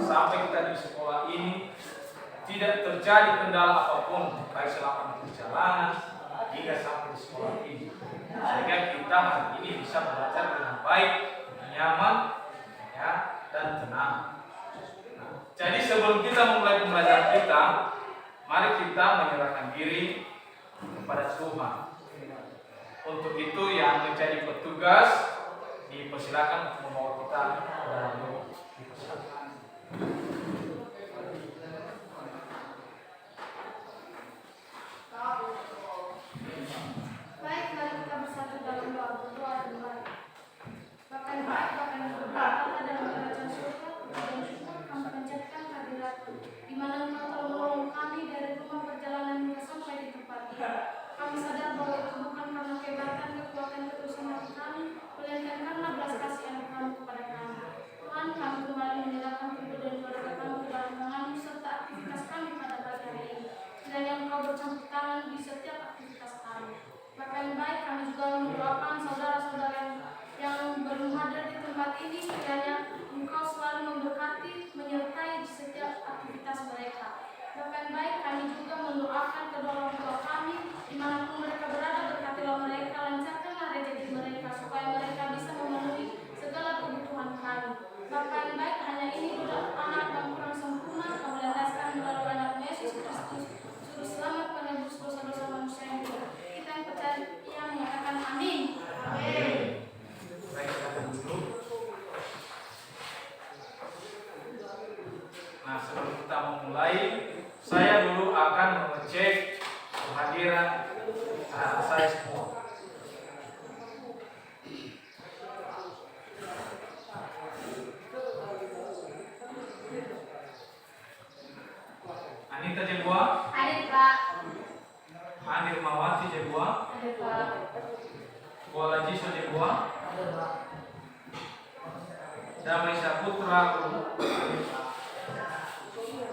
sampai kita di sekolah ini tidak terjadi kendala apapun baik selama perjalanan hingga sampai di sekolah ini, sehingga kita hari ini bisa belajar dengan baik, nyaman, ya, dan tenang. Jadi sebelum kita memulai pembelajaran kita, mari kita menyerahkan diri kepada Tuhan. Untuk itu yang menjadi petugas dipersilakan untuk membawa kita ke dalam doa. Dipersilakan. Baik, mari kita bersatu dalam doa berdoa dan baik. Bapa yang baik, Bapa yang berdoa dalam kerajaan surga, dan syukur kami panjatkan kehadirat-Mu, di mana Engkau telah menolong kami dari rumah perjalanan hingga sampai di tempat ini. Kami sadar bahwa itu bukan karena kehebatan, kekuatan, ketulusan hati kami, melainkan karena belas kasihan Kamu kepada kami. Tuhan, kami kembali menyerahkan tubuh dan keluarga kami ke dalam tangan-Mu serta aktivitas kami pada pagi hari ini. Kiranya Engkau bercampur tangan di setiap aktivitas kami. Bapa yang baik, kami juga mendoakan saudara-saudara yang belum hadir di tempat ini, kiranya Engkau selalu memberkati, menyertai di setiap aktivitas mereka. Bapa yang baik, kami juga mendoakan kedua orang tua kami, dimanapun mereka berada, berkatilah mereka, lancarkanlah rezeki mereka, supaya mereka bisa memenuhi segala kebutuhan kami. Bapa yang baik, hanya ini budak anak yang kurang sempurna, Kau landaskan melalui anak Yesus Kristus, Juru Selamat penebus dosa-dosa manusia yang hidup. Kita yang percaya yang mengatakan amin. Amin. Baik, silakan dulu. Nah, sebelum kita memulai, saya dulu akan mengecek kehadiran anak saya semua. Anita Jebua, Hadir, Pak. Anir Mawati Jebua, Hadir, Pak. Kuala Jiso Jebua, Damai Saputra,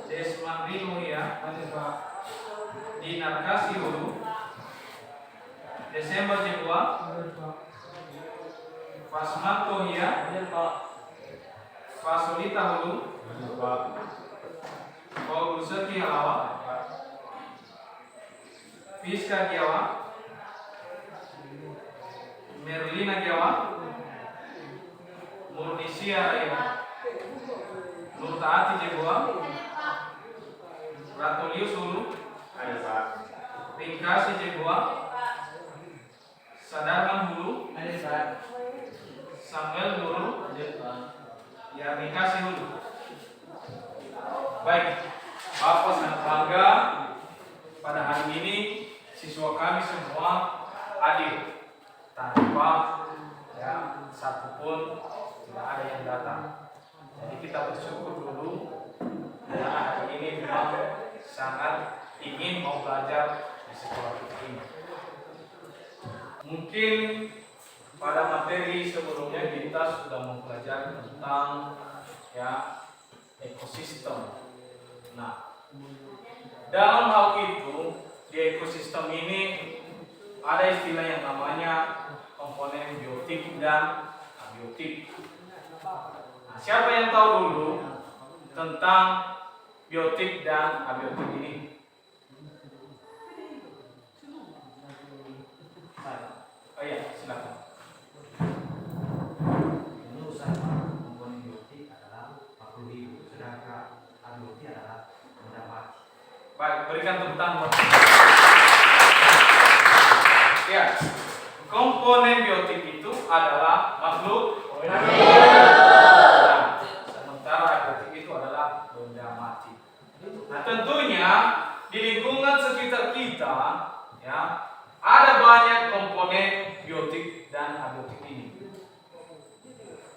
Desman Rino ya, Dinar Kasih Hulu, Desember Jebua, Fasmanto ya, Fasolita Hulu, Paul Seki Halawa, Fiska Giawa, Merlina Giawa, Murnisia Raya, Nur Taati Jebua, Ratulius Hulu, Ringkasi Jebua, Sadarman Hulu, Samuel Hulu, ya Ringkasi Hulu. Baik, Bapak sangat bangga pada hari ini siswa kami semua hadir tanpa ya satupun tidak ada yang datang. Jadi kita bersyukur dulu karena hari ini memang sangat ingin mau belajar di sekolah ini. Mungkin pada materi sebelumnya kita sudah mempelajari tentang ya ekosistem. Nah, dalam hal itu di ekosistem ini ada istilah yang namanya komponen biotik dan abiotik. Nah, siapa yang tahu dulu tentang biotik dan abiotik ini? Oh iya, silakan. Menurut saya komponen biotik adalah makhluk hidup, sedangkan abiotik adalah benda mati. Baik, berikan tepuk tangan. Ya, komponen biotik itu adalah makhluk hidup. Nah, sementara abiotik itu adalah benda mati. Nah, tentunya di lingkungan sekitar kita, ya, ada banyak komponen biotik dan abiotik ini.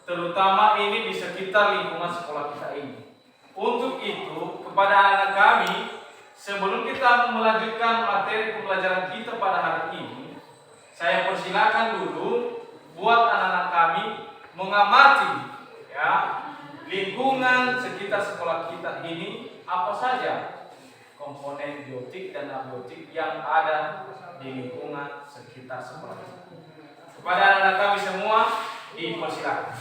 Terutama ini di sekitar lingkungan sekolah kita ini. Untuk itu, kepada anak kami, sebelum kita melanjutkan materi pembelajaran kita pada hari ini, saya persilakan dulu buat anak-anak kami mengamati ya lingkungan sekitar sekolah kita ini apa saja komponen biotik dan abiotik yang ada di lingkungan sekitar sekolah kita. Kepada anak-anak kami semua dipersilakan.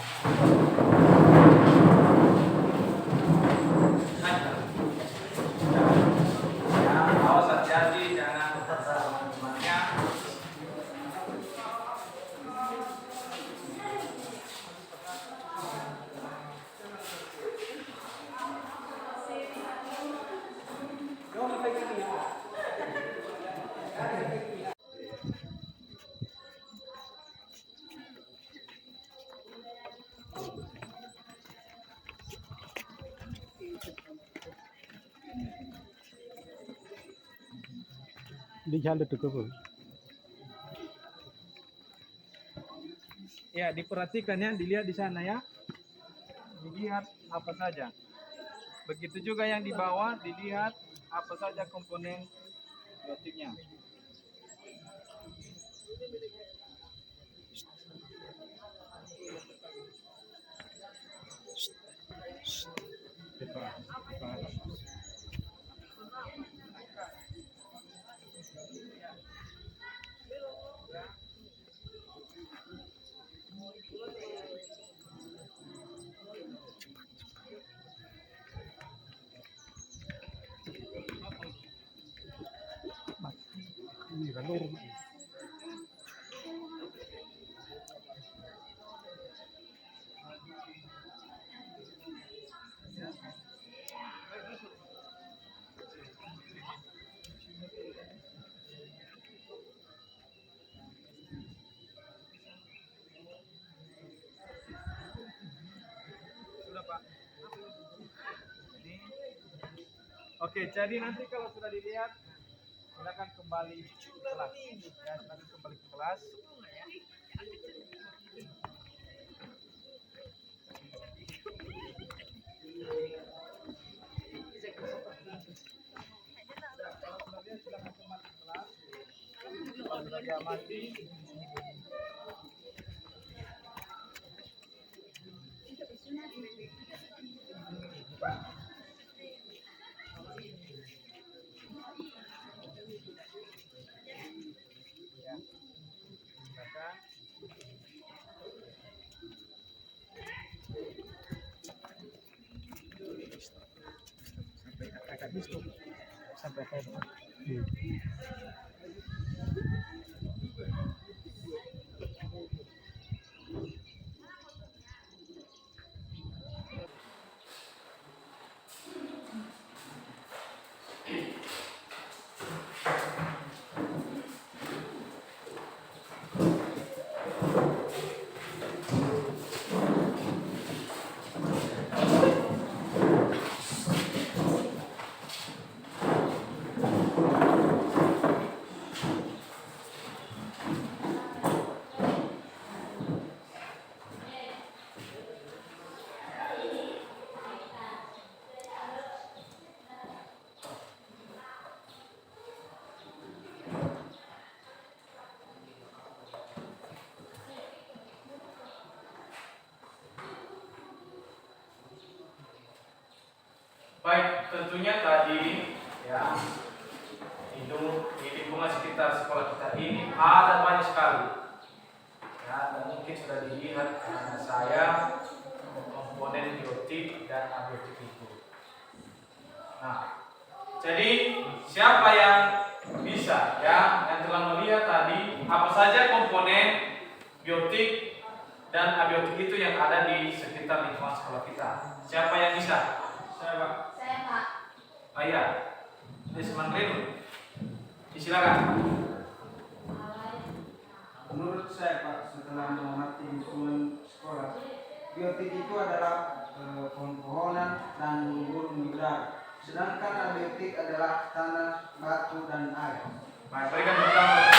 Ya, diperhatikan ya, dilihat di sana ya. Dilihat apa saja. Begitu juga yang di bawah, dilihat apa saja komponen biotiknya. Sudah Pak. Ini. Oke, jadi nanti kalau sudah dilihat, silakan kembali ke kelas. Ya, silakan kembali ke kelas. Kalau sudah diamati, ya, silakan. Sampai akad. Baik, tentunya tadi ya itu di lingkungan sekitar sekolah kita ini ada banyak sekali ya, dan mungkin sudah dilihat karena saya komponen biotik dan abiotik itu. Nah, jadi siapa yang bisa ya yang telah melihat tadi apa saja komponen biotik dan abiotik itu yang ada di sekitar lingkungan sekolah kita? Siapa yang bisa? Saya Pak. Saya Pak. Ayah, Desman Renu. Silakan. Menurut saya Pak, setelah mengamati lingkungan sekolah, biotik itu adalah pohon-pohonan dan bulu-bulu mineral. Sedangkan abiotik adalah tanah, batu, dan air. Baik, berikan tepuk tangan.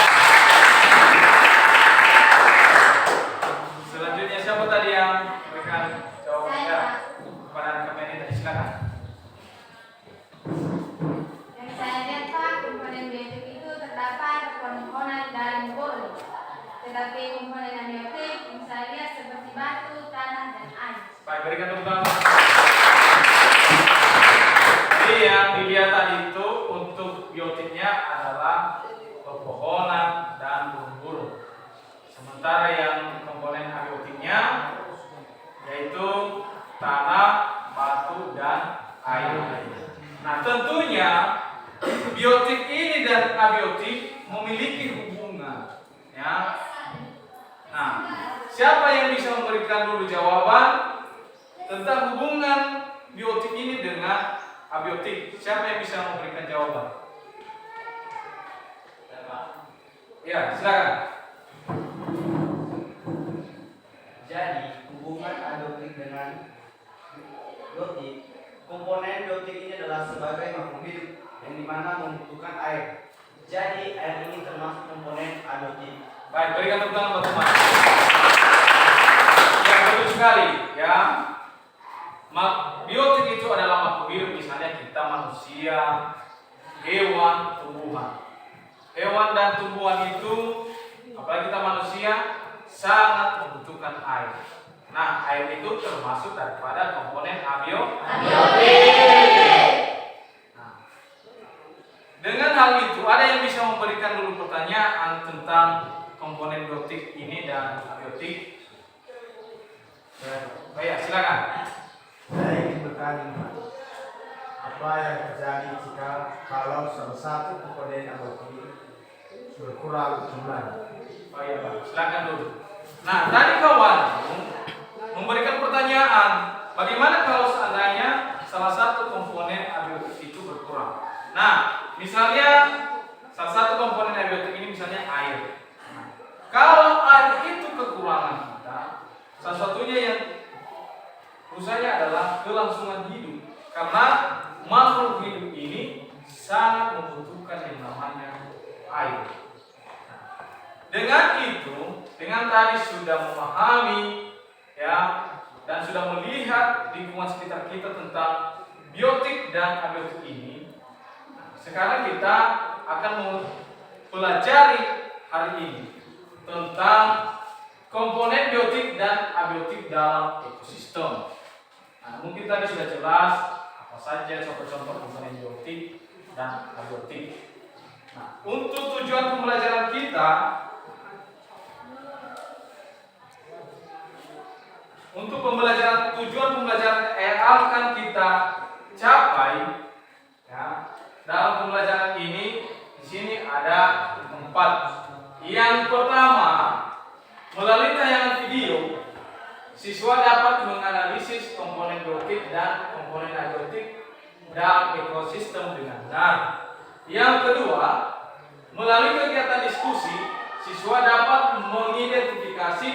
Selanjutnya siapa tadi yang berikan jawabannya kepada kami ini tadi? Silakan. Yang saya lihat Pak, komponen biotik itu terdapat pohon-pohonan dan bulu. Tetapi komponen abiotik yang saya lihat seperti batu, tanah, dan air. Baik, berikan tepuk tangan. Jadi yang dilihat tadi itu untuk biotiknya adalah pepohonan dan burung-burung. Sementara yang komponen abiotiknya yaitu tanah, batu, dan air. Nah, tentunya biotik ini dan abiotik memiliki hubungan, ya. Nah, siapa yang bisa memberikan dulu jawaban tentang hubungan biotik ini dengan abiotik? Siapa yang bisa memberikan jawaban? Ya, silakan. Jadi, hubungan abiotik dengan biotik, komponen biotik ini adalah sebagai makhluk hidup yang dimana membutuhkan air. Jadi air ini termasuk komponen abiotik. Baik, berikan tepuk tangan buat teman. Ya, betul sekali. Ya, biotik itu adalah makhluk hidup, misalnya kita manusia, hewan, tumbuhan. Hewan dan tumbuhan itu, apalagi kita manusia, sangat membutuhkan air. Nah, air itu termasuk daripada komponen abiotik. Nah, dengan hal itu, ada yang bisa memberikan dulu pertanyaan tentang komponen biotik ini dan abiotik? Ya, silakan. Saya ingin bertanya, apa yang terjadi kalau salah satu komponen abiotik berkurang jumlahnya? Oh iya, Pak. Silakan dulu. Nah, tadi kawan memberikan pertanyaan, bagaimana kalau seandainya salah satu komponen abiotik itu berkurang? Nah, misalnya salah satu komponen abiotik ini misalnya air. Nah, kalau air itu kekurangan kita, salah satunya yang usahanya adalah kelangsungan hidup, karena makhluk hidup ini sangat membutuhkan yang namanya air. Dengan itu, dengan tadi sudah memahami ya dan sudah melihat lingkungan sekitar kita tentang biotik dan abiotik ini, sekarang kita akan mempelajari hari ini tentang komponen biotik dan abiotik dalam ekosistem. Nah, mungkin tadi sudah jelas apa saja contoh-contoh komponen biotik dan abiotik. Nah, untuk tujuan pembelajaran kita, tujuan pembelajaran yang akan kita capai ya, dalam pembelajaran ini, di sini ada 4. Yang pertama, melalui tayangan video, siswa dapat menganalisis komponen biotik dan komponen abiotik dalam ekosistem dengan benar. Yang kedua, melalui kegiatan diskusi, siswa dapat mengidentifikasi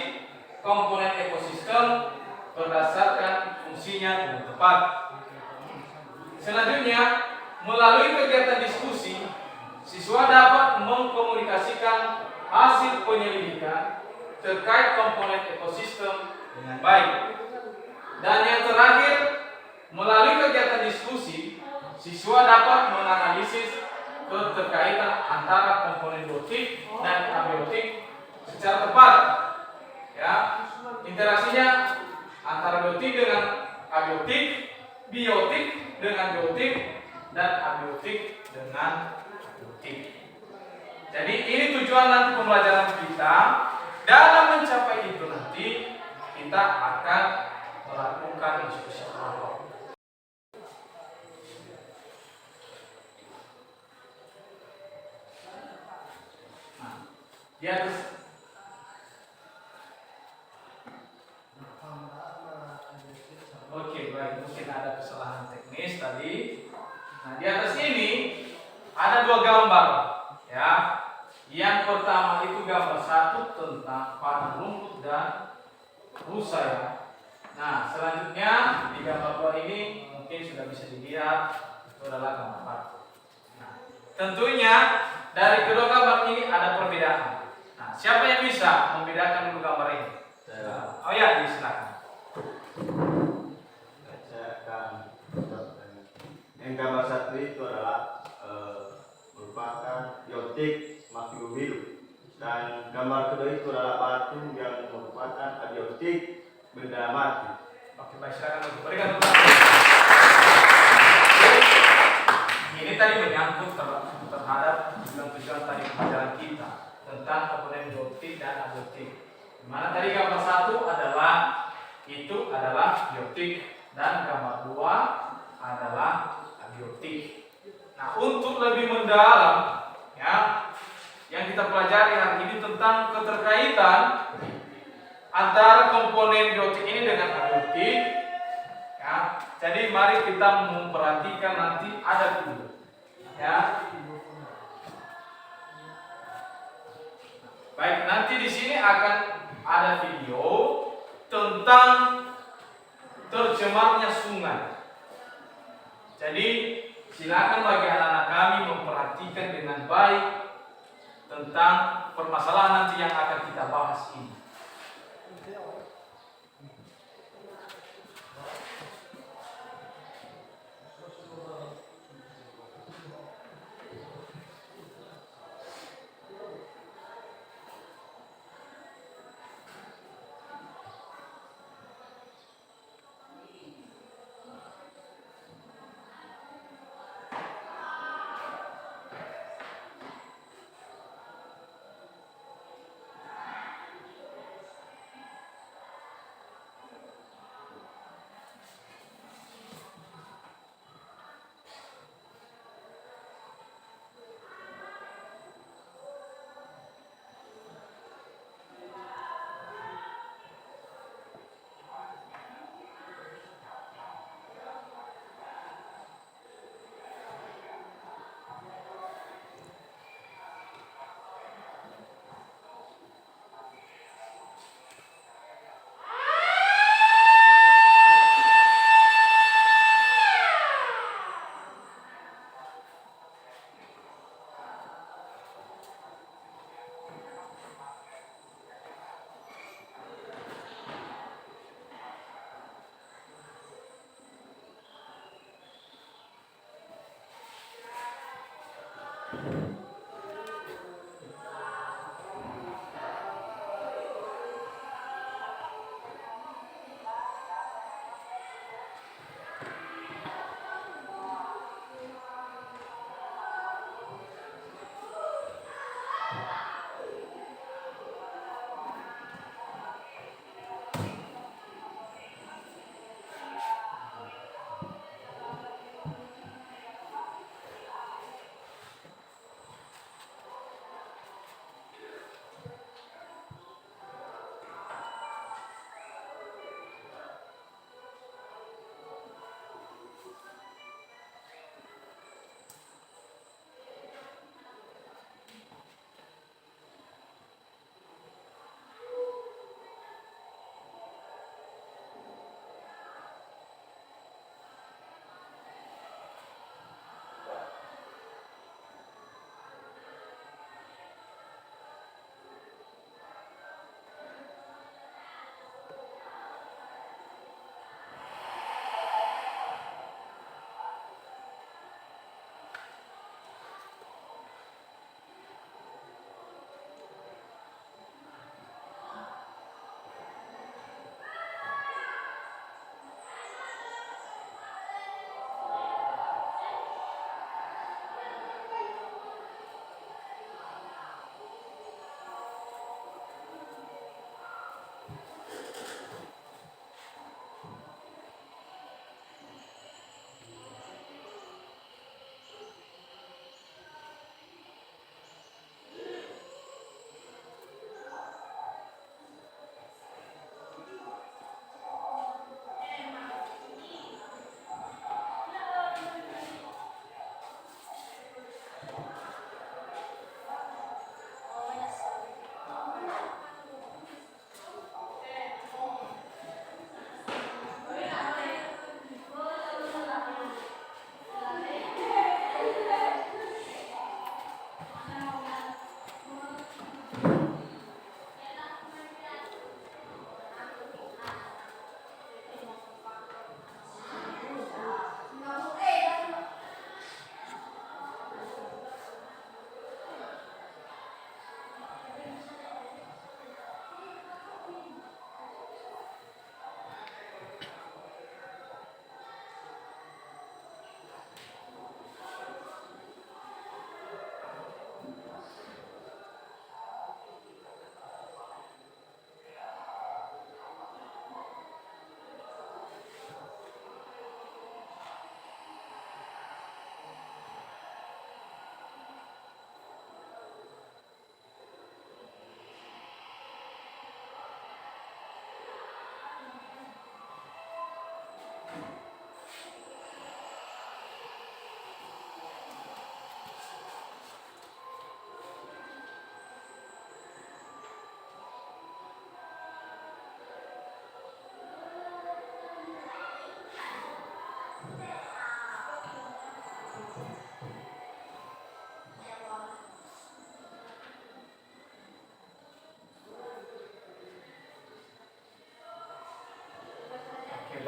komponen ekosistem berdasarkan fungsinya dengan tepat. Selanjutnya, melalui kegiatan diskusi, siswa dapat mengkomunikasikan hasil penyelidikan terkait komponen ekosistem dengan baik. Dan yang terakhir, melalui kegiatan diskusi, siswa dapat menganalisis keterkaitan antara komponen biotik dan abiotik secara tepat. Ya, interaksinya antara biotik dengan abiotik, biotik dengan biotik, dan abiotik dengan abiotik. Jadi ini tujuan nanti pembelajaran kita. Dalam mencapai itu nanti kita akan melakukan diskusi kelompok. Nah, di atas Oke, baik, mungkin ada kesalahan teknis tadi. Nah, di atas ini ada 2 gambar, ya. Yang pertama itu gambar 1 tentang padang rumput dan rusa, ya. Nah, selanjutnya di gambar 2 ini mungkin sudah bisa dilihat itu adalah gambar 4. Nah, tentunya dari kedua gambar ini ada perbedaan. Nah, siapa yang bisa membedakan dulu gambar ini? Oh ya, silakan. Yang gambar 1 itu adalah merupakan biotik makhluk hidup, dan gambar kedua itu adalah batu yang merupakan abiotik benda mati. Oke, baik, silakan berikan tepuk. Ini tadi menyangkut terhadap tujuan tadi pembelajaran kita tentang komponen biotik dan abiotik. Dimana tadi gambar 1 adalah biotik dan gambar 2 adalah abiotik. Nah, untuk lebih mendalam, ya, yang kita pelajari hari ini tentang keterkaitan antara komponen biotik ini dengan abiotik, ya. Jadi mari kita memperhatikan nanti ada video, ya. Baik, nanti di sini akan ada video tentang tercemarnya sungai. Jadi silakan bagi anak-anak kami memperhatikan dengan baik tentang permasalahan nanti yang akan kita bahas ini.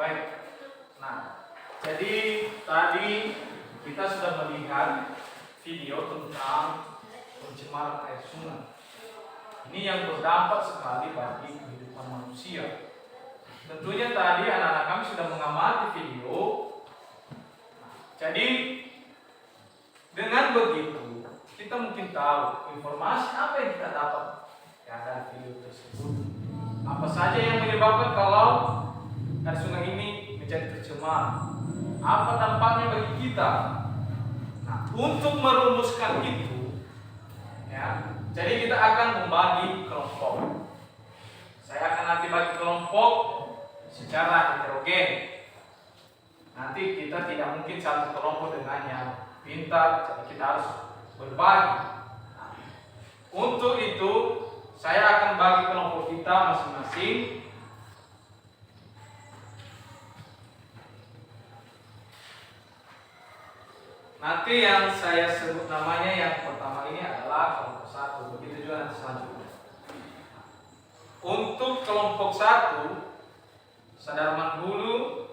baik. Nah, jadi tadi kita sudah melihat video tentang pencemaran air sungai. Ini yang berdampak sekali bagi kehidupan manusia. Tentunya tadi anak-anak kami sudah mengamati video. Jadi dengan begitu kita mungkin tahu informasi apa yang kita dapat dari video tersebut. Apa saja yang menyebabkan kalau air sungai ini menjadi tercemar? Apa dampaknya bagi kita? Nah, untuk merumuskan itu, ya, jadi kita akan membagi kelompok. Saya akan nanti bagi kelompok secara heterogen. Nanti kita tidak mungkin satu kelompok dengan yang pintar, jadi kita harus berbagi. Nah, untuk itu saya akan bagi kelompok kita masing-masing. Nanti yang saya sebut namanya yang pertama ini adalah kelompok 1. Begitu juga nanti selanjutnya. Untuk kelompok 1, Sadarman Hulu,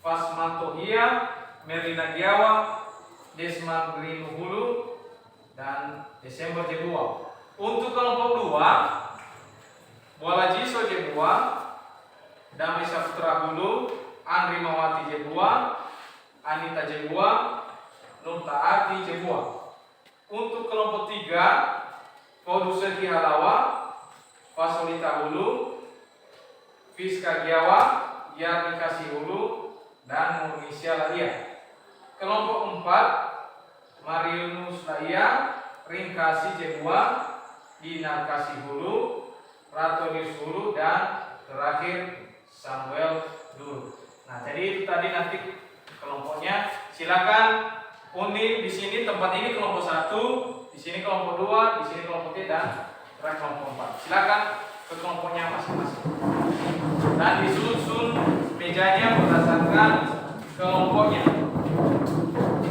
Fasmantohia, Merlina Giawa, Desman Grinu Hulu, dan Desember Jebua. Untuk kelompok 2, Bolajiso Jebua, Damai Saputra Hulu, Andri Mawati Jebua, Anita Jebua, Nurtaati Jebua. Untuk kelompok 3, Produser Halawa, Fasolita Hulu, Fiska Giawa, Yarni Kasih Hulu, dan Murnisya Laia. Kelompok 4, Mariunus Laia, Ringkasi Jebua, Dinar Kasih Hulu, Ratonis Hulu, dan terakhir Samuel Dulu. Nah, jadi itu tadi nanti kelompoknya. Silakan undi di sini, tempat ini kelompok 1, di sini kelompok 2, di sini kelompok 3, dan terakhir kelompok 4. Silakan ke kelompoknya masing-masing. Dan disusun mejanya berdasarkan kelompoknya.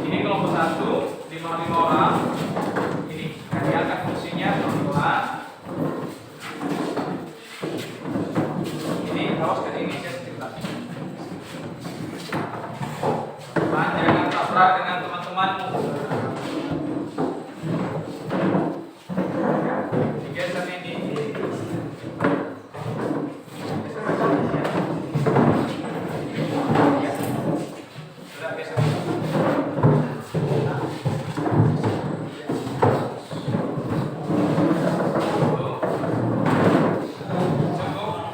Ini kelompok 1, 5 orang. Ini diangkat kursinya pelan-pelan. Ini awas ke ini saya sebentar. Jangan tabrak dengan teman-temanmu. Digeser ini. Sudah geser.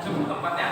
Cukup tempatnya.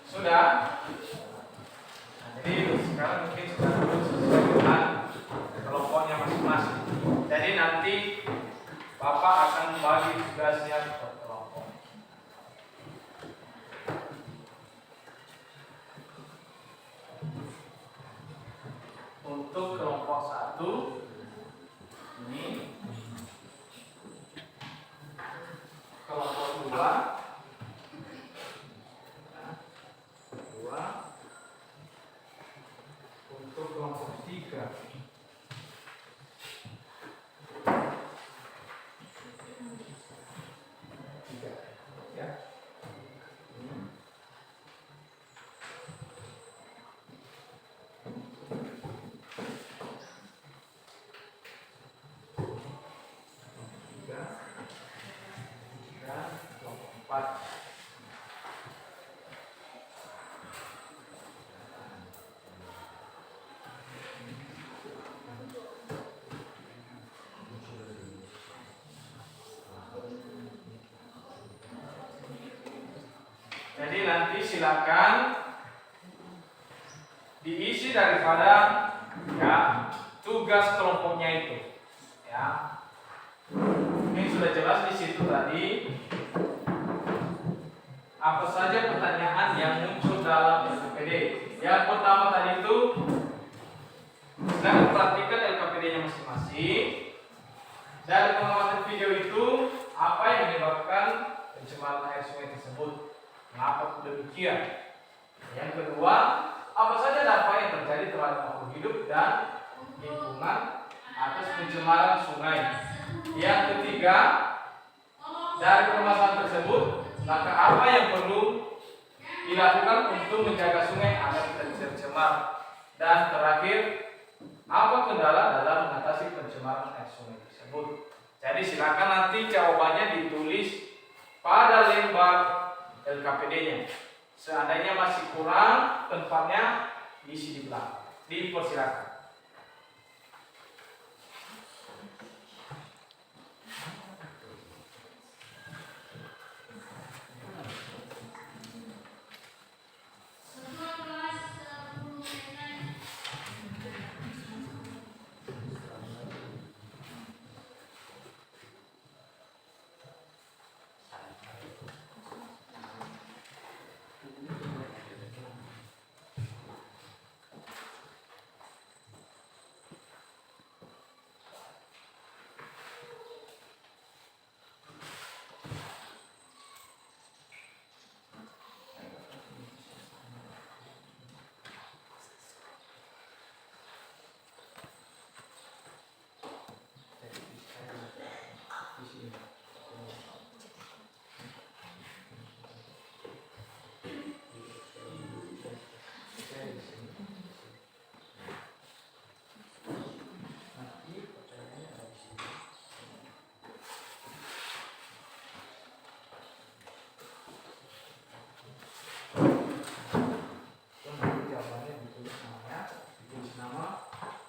Sudah. Jadi sekarang mungkin sudah sesuai dengan kelompoknya masing-masing. Jadi nanti Bapak akan membagi tugasnya per kelompok. Untuk kelompok 1 ini, kelompok 2, untuk kelompok 3, ya. Dan kelompok 4. Jadi nanti silakan diisi daripada ya tugas kelompoknya itu. Ya. Ini sudah jelas di situ tadi. Apa saja pertanyaan yang muncul dalam LKPD? Yang pertama tadi itu sedang perhatikan LKPD-nya masing-masing. Dari pengamatan video itu apa yang menyebabkan pencemaran air sungai tersebut? Mengapa demikian? Yang kedua, apa saja dampak yang terjadi terhadap makhluk hidup dan lingkungan atas pencemaran sungai? Yang ketiga, dari permasalahan tersebut, maka apa yang perlu dilakukan untuk menjaga sungai agar tidak tercemar? Dan terakhir, apa kendala dalam mengatasi pencemaran air sungai tersebut? Jadi silakan nanti jawabannya ditulis pada lembar LKPD-nya. Seandainya masih kurang tempatnya, diisi di belakang. Dipersilakan.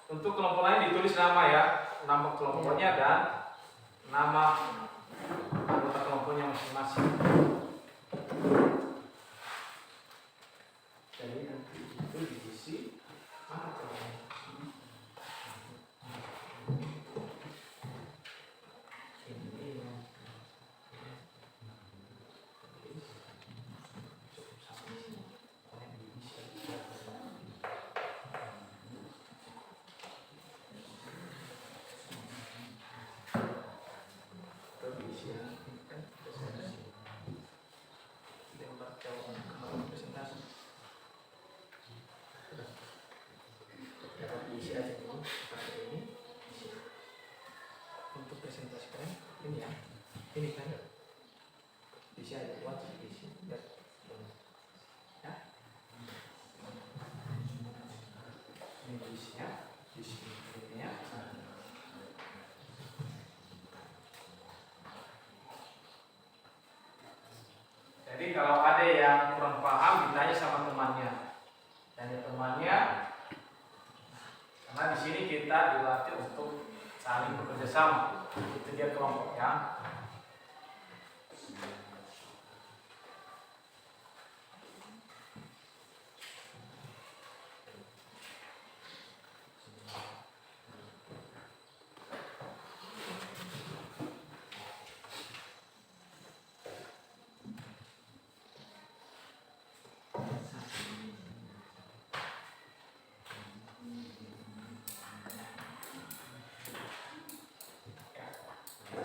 Untuk kelompok lain ditulis nama ya, nama kelompoknya dan nama anggota kelompoknya masing-masing. Jadi nanti itu diisi mana kelompoknya? Untuk presentasikan ini ya, ini kan bisa dibuat di sini ya. Ini isinya di sini ya. Jadi kalau ada yang kurang paham ditanya sama temannya. Tanya temannya. Karena di sini kita dilatih untuk saling bekerja sama. Itu dia kelompok ya.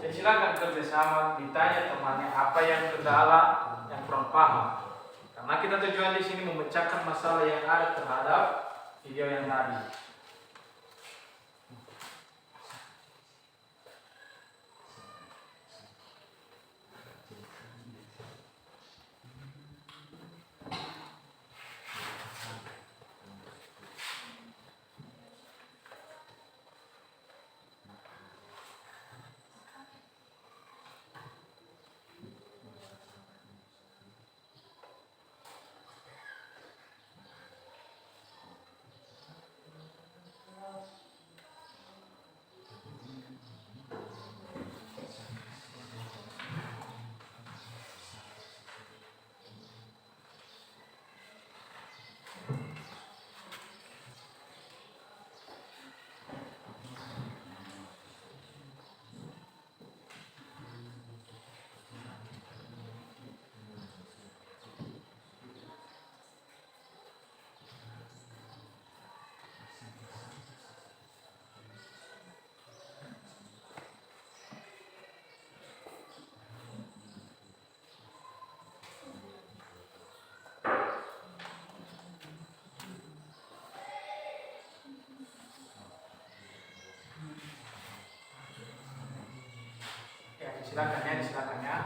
Jadi silakan kerjasama, ditanya temannya apa yang kendala, yang kurang paham. Karena kita tujuan di sini memecahkan masalah yang ada terhadap video yang tadi. Silakan ya.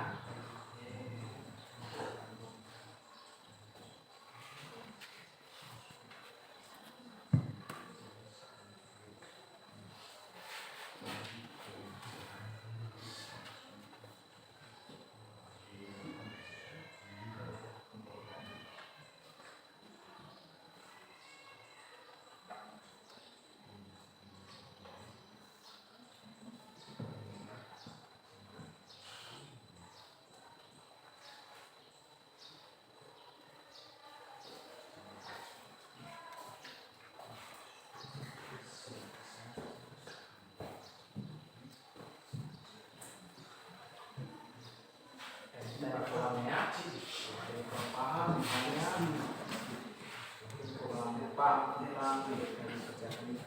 Kita kurangnya, kurang paham misalnya, kurang paham tentang kerjaan ini.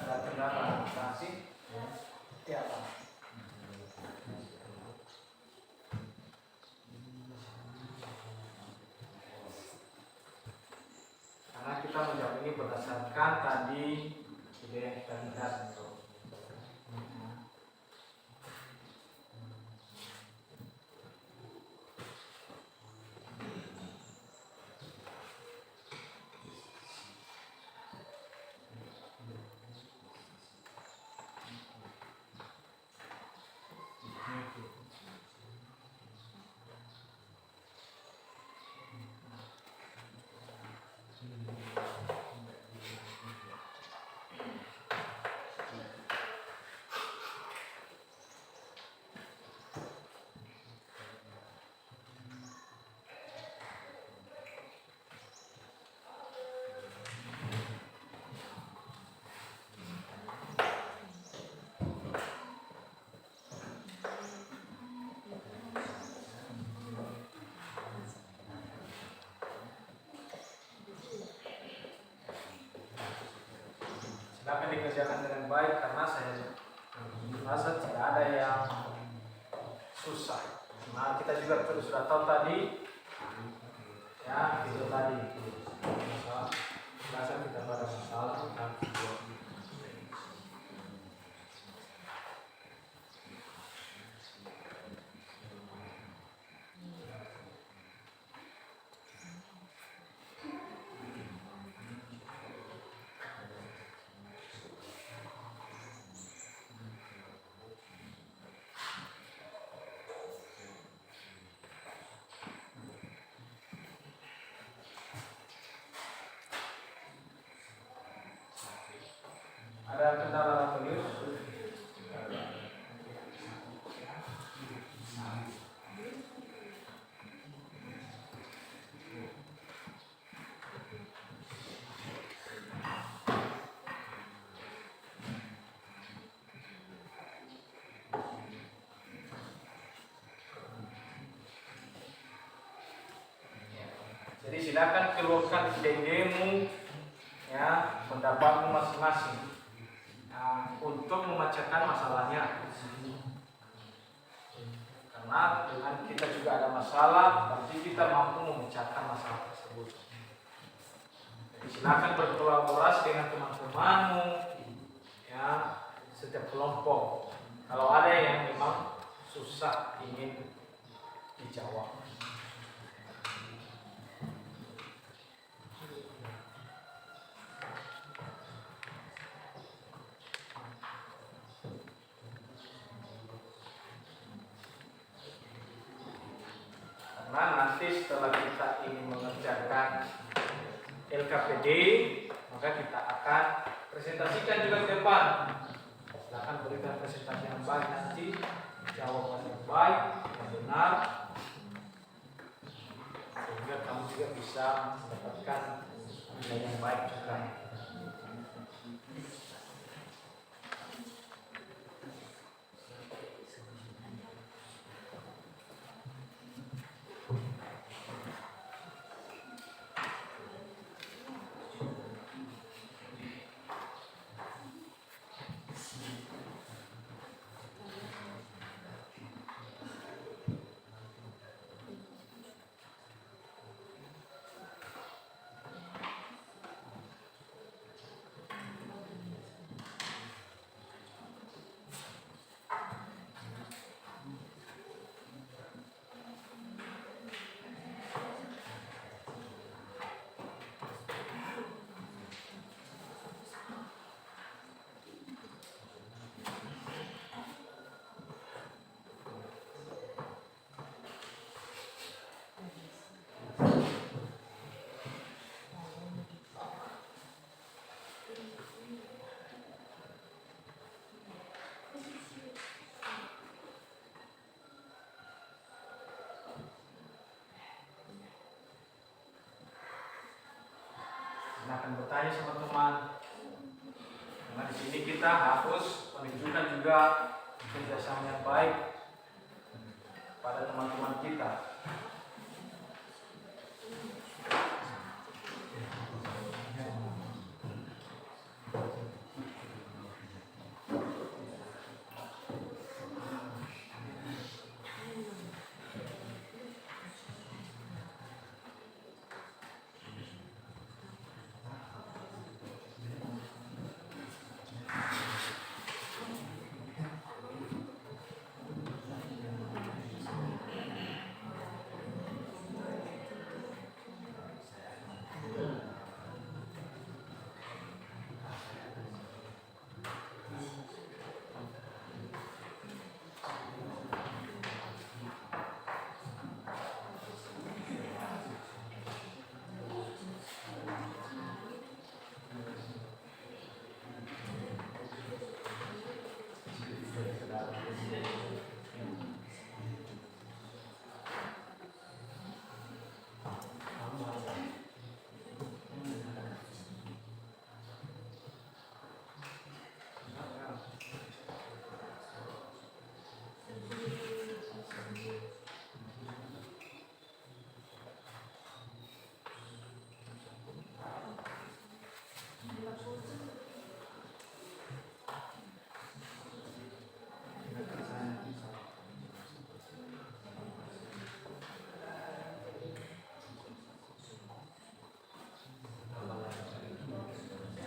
Ada kendala administrasi, seperti apa? Karena kita menjawab ini berdasarkan tadi ide yang kita lihat. Silakan dikerjakan dengan baik karena saya rasa tidak ada yang susah. Nah, kita juga sudah tahu tadi ya itu tadi masalah dasar kita pada masalah tentang video. Jadi silakan keluarkan ide-idemu, ya, pendapatmu masing-masing, untuk memecahkan masalahnya. Karena dengan kita juga ada masalah, berarti kita mampu memecahkan masalah tersebut. Jadi silakan berkolaborasi dengan teman-temanmu, ya, setiap kelompok. Kalau ada yang memang susah ingin dijawab. Karena nanti setelah kita ingin mengerjakan LKPD, maka kita akan presentasikan juga ke depan. Silakan berikan presentasi yang baik nanti, jawaban yang baik, yang benar, sehingga kamu juga bisa mendapatkan nilai yang baik juga. Akan bertanya sama teman, karena di sini kita harus menunjukkan juga kerjasama yang baik pada teman-teman kita.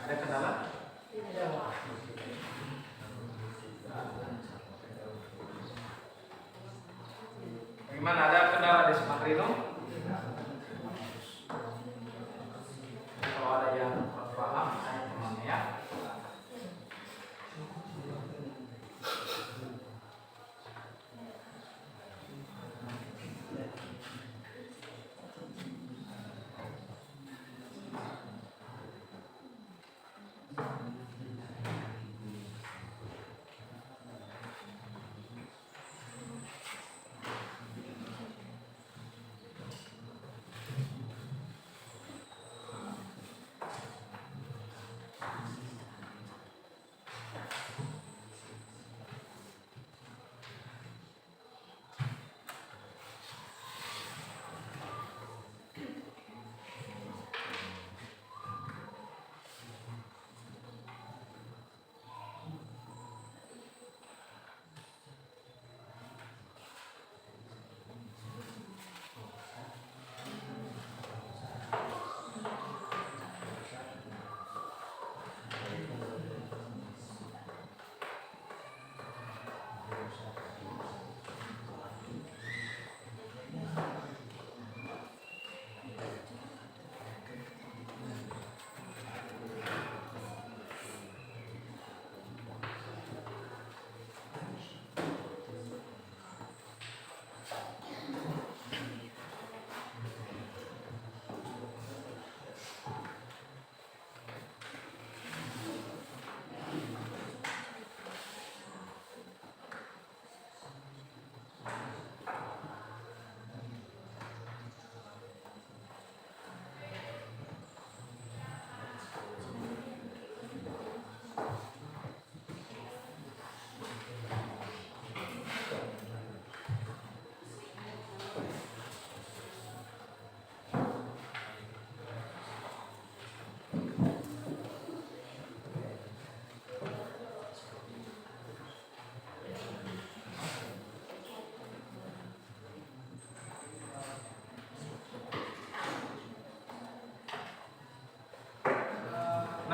Ada kendala? Bagaimana, ada kendala di Semakrino? Kalau ada yang kurang paham, saya temannya ya.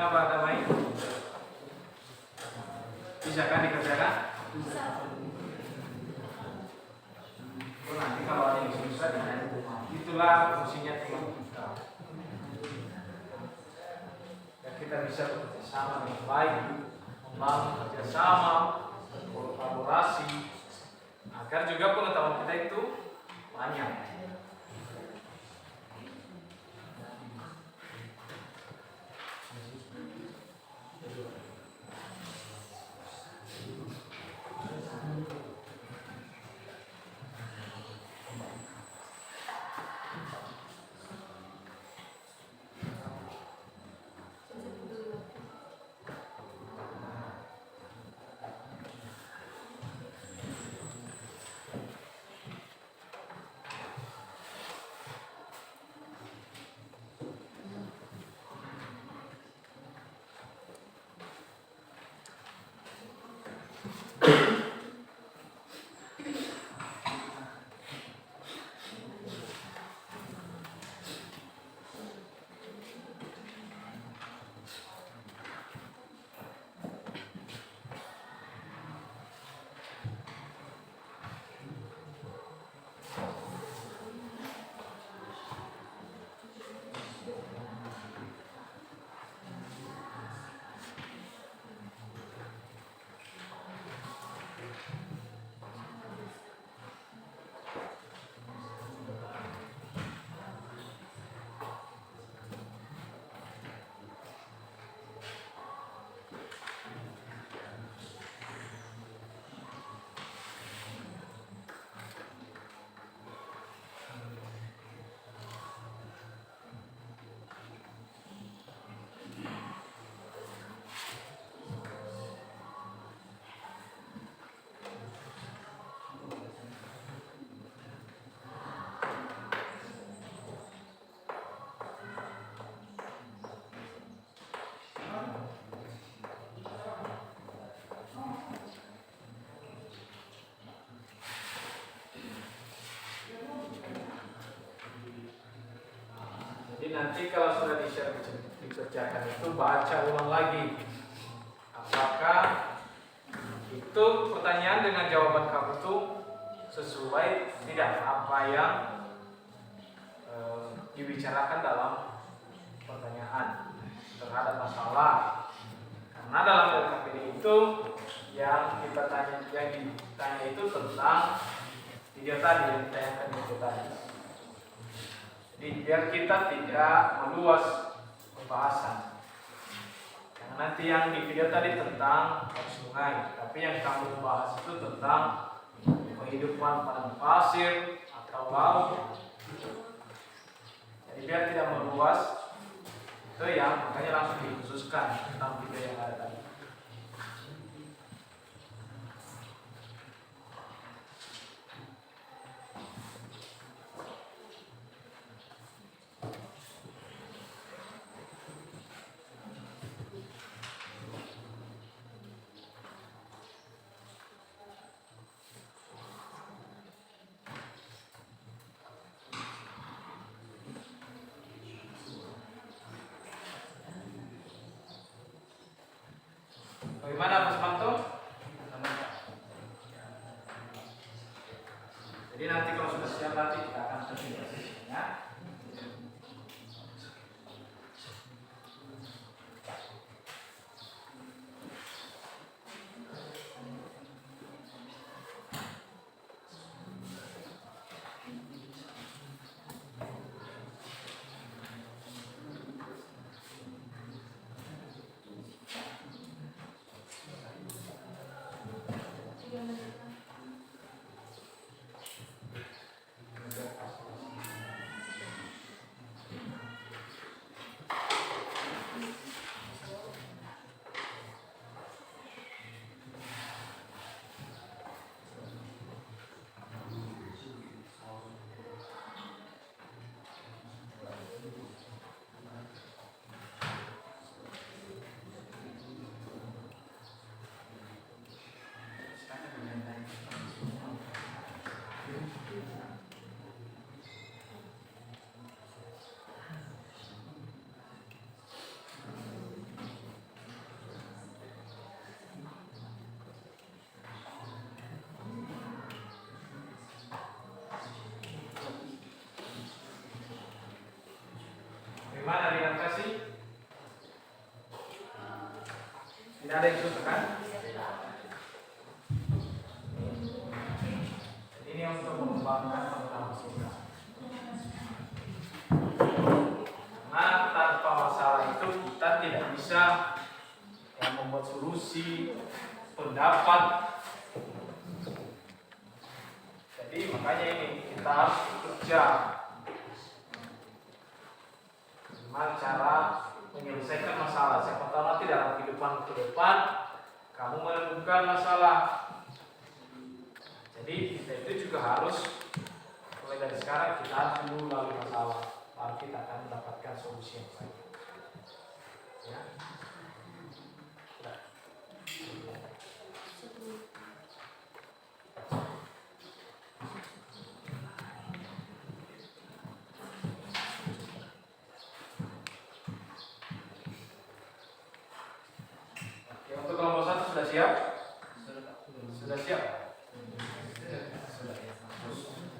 Kenapa damai? Bisa kan dikerjakan? Bisa. Oh, nanti kalau ada yang susah, itulah fungsinya teman kita. Dan kita bisa bekerja sama dengan baik, membangun kerjasama, kolaborasi, agar juga pengetahuan kita itu banyak. Jadi nanti kalau sudah dikerjakan itu baca ulang lagi. Apakah itu pertanyaan dengan jawaban kamu itu sesuai tidak apa yang dibicarakan dalam pertanyaan terhadap masalah. Karena dalam LKPD itu yang ditanya itu tentang video tadi yang ditanyakan video tadi. Jadi biar kita tidak meluas pembahasan. Karena nanti yang di video tadi tentang sungai, tapi yang kamu bahas itu tentang kehidupan padang pasir atau laut. Jadi biar tidak meluas, itu yang makanya langsung dikhususkan tentang video yang ada tadi. Bagaimana Mas Manto? Jadi nanti kalau sudah siap nanti kita akan presentasinya. Bagaimana dengan kasih? Tidak ada yang susah kan? Ini untuk mengembangkan pengetahuan kita. Karena tanpa masalah itu kita tidak bisa yang membuat solusi, pendapat. Jadi makanya ini kita harus bekerja. Bagaimana cara menyelesaikan masalah? Siapa tahu nanti dalam kehidupan ke depan kamu menemukan masalah. Jadi kita itu juga harus mulai dari sekarang kita harus dulu lalu masalah, baru kita akan mendapatkan solusi yang baik. Ya. Sudah. Oke, untuk kelompok 1 sudah siap? Sudah siap?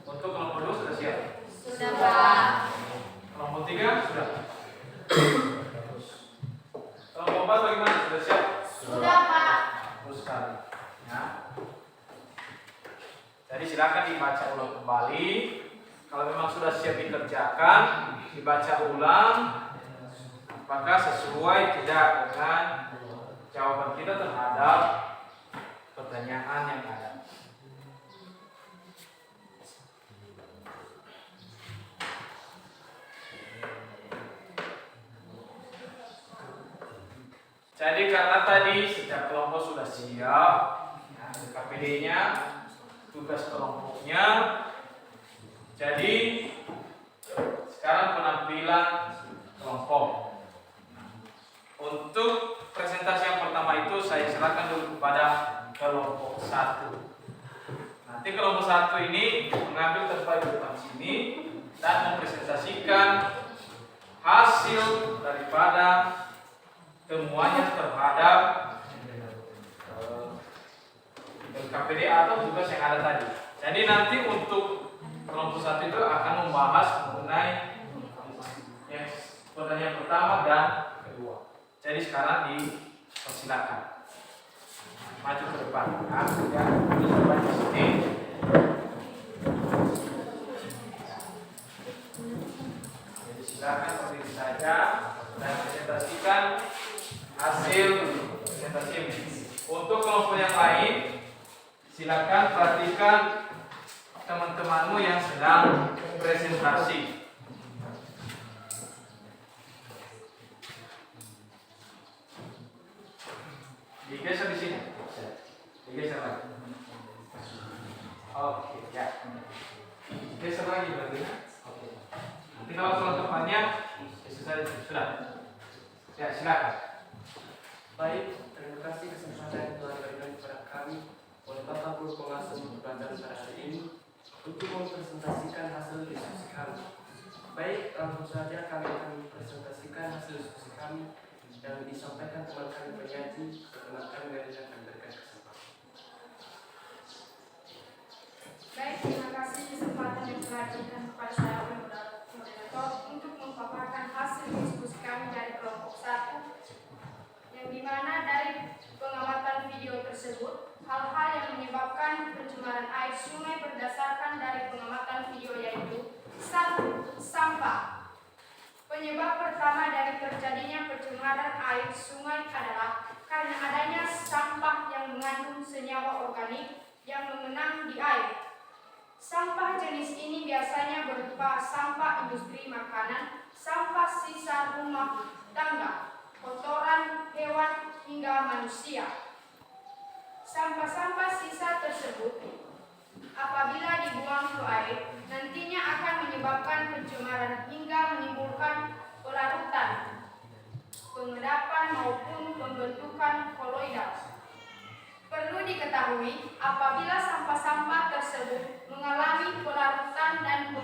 Untuk kelompok 2 sudah siap? Sudah, Pak. Kelompok 3 sudah? Kelompok 4 bagaimana? Sudah siap? Sudah, Pak. Bagus sekali. Ya. Jadi silakan dibaca ulang kembali. Kalau memang sudah siap dikerjakan, dibaca ulang. Apakah sesuai tidak dengan jawaban kita terhadap pertanyaan yang ada? Jadi karena tadi setiap kelompok sudah siap, ya, KPD-nya, tugas kelompoknya. Jadi sekarang penampilan kelompok. Untuk presentasi yang pertama itu saya serahkan dulu kepada kelompok 1. Nanti kelompok 1 ini mengambil tempat di depan sini dan mempresentasikan hasil daripada temuannya terhadap LKPD atau tugas yang ada tadi. Jadi nanti untuk kelompok 1 itu akan membahas mengenai yang pertanyaan pertama dan kedua. Jadi sekarang dipersilakan maju ke depan. Ya, bisa di sini. Jadi silakan berdiri saja dan presentasikan hasil presentasi ini. Untuk kelompok yang lain, silakan perhatikan teman-temanmu yang sedang presentasi. Digeser di sini. Digeser lagi. Oke, ya. Geser lagi berarti. Oke. Nanti kalau teman-temannya geser saja. Sudah. Ya, silakan. Baik, terima kasih kesempatan yang telah diberikan kepada kami oleh Bapak Guru Pengasuh untuk pelajaran pada hari ini untuk mempresentasikan hasil diskusi kami. Baik, langsung saja kami akan mempresentasikan hasil diskusi kami yang disampaikan teman kami penyaji ke teman kami dari yang akan berikan kesempatan. Baik, terima kasih kesempatan yang telah diberikan kepada saya oleh moderator untuk memaparkan hasil diskusi kami dari kelompok 1, yang dimana dari pengamatan video tersebut hal-hal yang menyebabkan pencemaran air sungai berdasarkan dari pengamatan video yaitu 1. Sampah. Penyebab pertama dari terjadinya pencemaran air sungai adalah karena adanya sampah yang mengandung senyawa organik yang mengenang di air. Sampah jenis ini biasanya berupa sampah industri makanan, sampah sisa rumah tangga, kotoran hewan hingga manusia. Sampah-sampah sisa tersebut apabila dibuang ke air nantinya akan menyebabkan pencemaran hingga menimbulkan pelarutan, pengedapan maupun pembentukan koloidal. Perlu diketahui apabila sampah-sampah tersebut mengalami pelarutan dan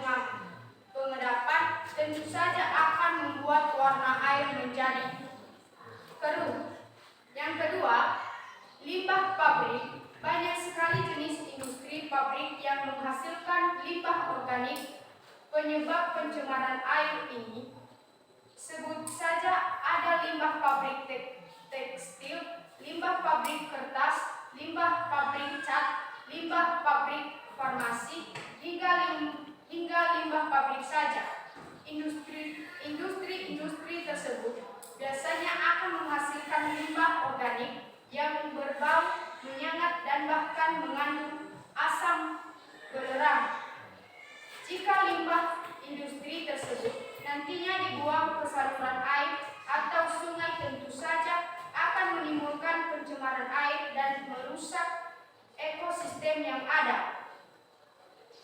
pengedapan tentu saja akan membuat warna air menjadi keruh. Yang kedua, limbah pabrik. Banyak sekali jenis industri pabrik yang menghasilkan limbah organik. Penyebab pencemaran air ini, sebuah limbah pabrik farmasi, hingga limbah pabrik saja. Industri tersebut biasanya akan menghasilkan limbah organik yang berbau menyengat dan bahkan mengandung asam belerang. Jika limbah industri tersebut nantinya dibuang ke saluran air atau sungai, tentu saja akan menimbulkan pencemaran air dan merusak ekosistem yang ada.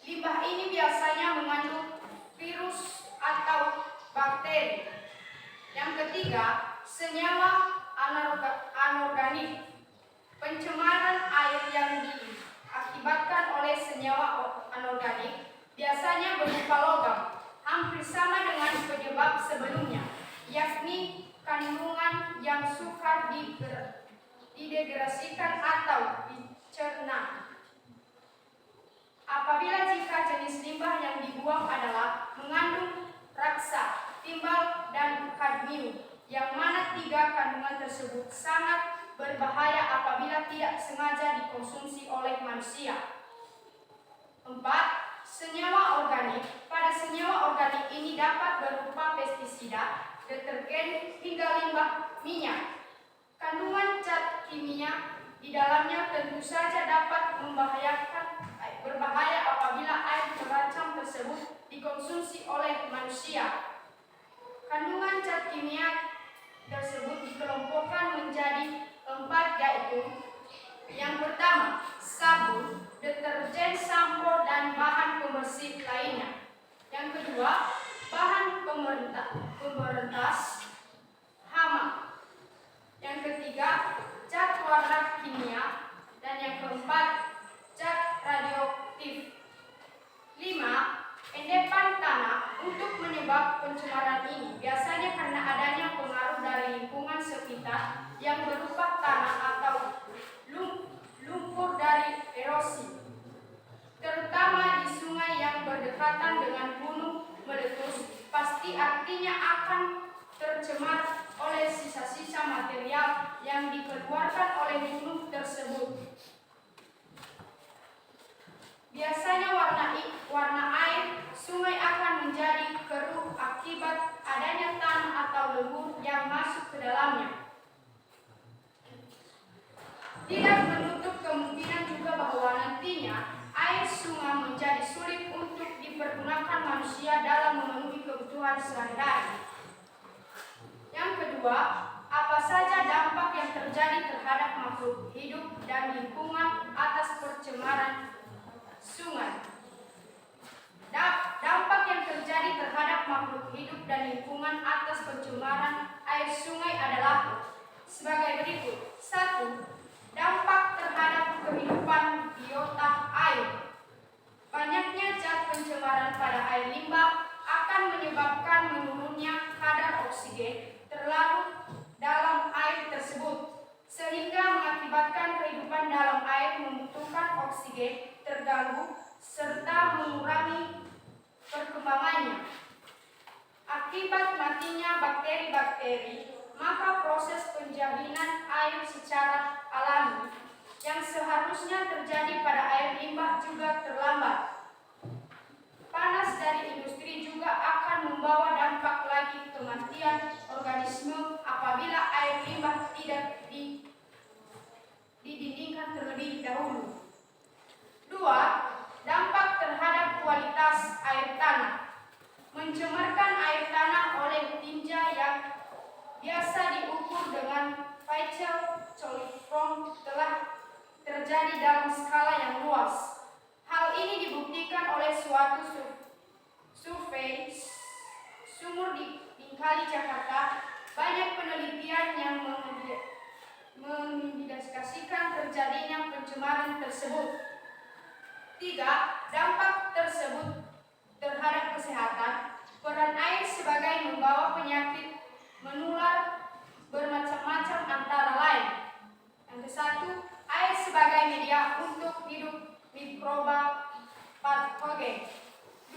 Limbah ini biasanya mengandung virus atau bakteri. Yang ketiga, senyawa anorganik. Pencemaran air yang diakibatkan oleh senyawa anorganik biasanya berupa logam, hampir sama dengan penyebab sebelumnya, yakni kandungan yang sukar didegradasikan atau dicerna. Apabila jika jenis limbah yang dibuang adalah mengandung raksa, timbal, dan kadmium, yang mana 3 kandungan tersebut sangat berbahaya apabila tidak sengaja dikonsumsi oleh manusia. 4. Senyawa organik. Pada senyawa organik ini dapat berupa pestisida, detergen, hingga limbah minyak. Kandungan zat kimia di dalamnya tentu saja dapat berbahaya apabila air terancam tersebut dikonsumsi oleh manusia. Kandungan zat kimia tersebut dikelompokkan menjadi 4, yaitu yang pertama, sabun, deterjen, sampo, dan bahan pembersih lainnya. Yang kedua, bahan pemberantas hama. Yang ketiga, zat warna kimia. Dan yang keempat, zat radioaktif. 5. Endapan tanah untuk menyebab pencemaran ini biasanya karena adanya pengaruh dari lingkungan sekitar yang berupa tanah atau lumpur dari erosi, terutama di sungai yang berdekatan dengan gunung meletus, pasti artinya akan tercemar oleh sisa-sisa material yang dikeluarkan oleh gunung tersebut. Biasanya warna air sungai akan menjadi keruh akibat adanya tanah atau lumpur yang masuk ke dalamnya. Tidak menutup kemungkinan juga bahwa nantinya air sungai menjadi sulit untuk dipergunakan manusia dalam memenuhi kebutuhan sehari-hari. Yang kedua, apa saja dampak yang terjadi terhadap makhluk hidup dan lingkungan atas percemaran sungai? Dampak yang terjadi terhadap makhluk hidup dan lingkungan atas pencemaran air sungai adalah sebagai berikut. 1. Dampak terhadap kehidupan biota air. Banyaknya zat pencemaran pada air limbah akan menyebabkan menurunnya kadar oksigen terlarut dalam air tersebut, sehingga mengakibatkan kehidupan dalam air membutuhkan oksigen terganggu serta mengurangi perkembangannya. Akibat matinya bakteri-bakteri, maka proses penjaminan air secara alami yang seharusnya terjadi pada air limbah juga terlambat. Panas dari industri juga akan membawa dampak lagi kematian organisme apabila air limbah tidak didinginkan terlebih dahulu. 2. Dampak terhadap kualitas air tanah. Mencemarkan air tanah oleh tinja yang biasa diukur dengan Fachel coliform telah terjadi dalam skala yang luas. Hal ini dibuktikan oleh suatu survei sumur di Bingkali, Jakarta. Banyak penelitian yang mengindikasikan terjadinya pencemaran tersebut. 3. Dampak tersebut terhadap kesehatan. Peran air sebagai membawa penyakit menular bermacam-macam antara lain. Yang ke-1, air sebagai media untuk hidup mikroba patogen.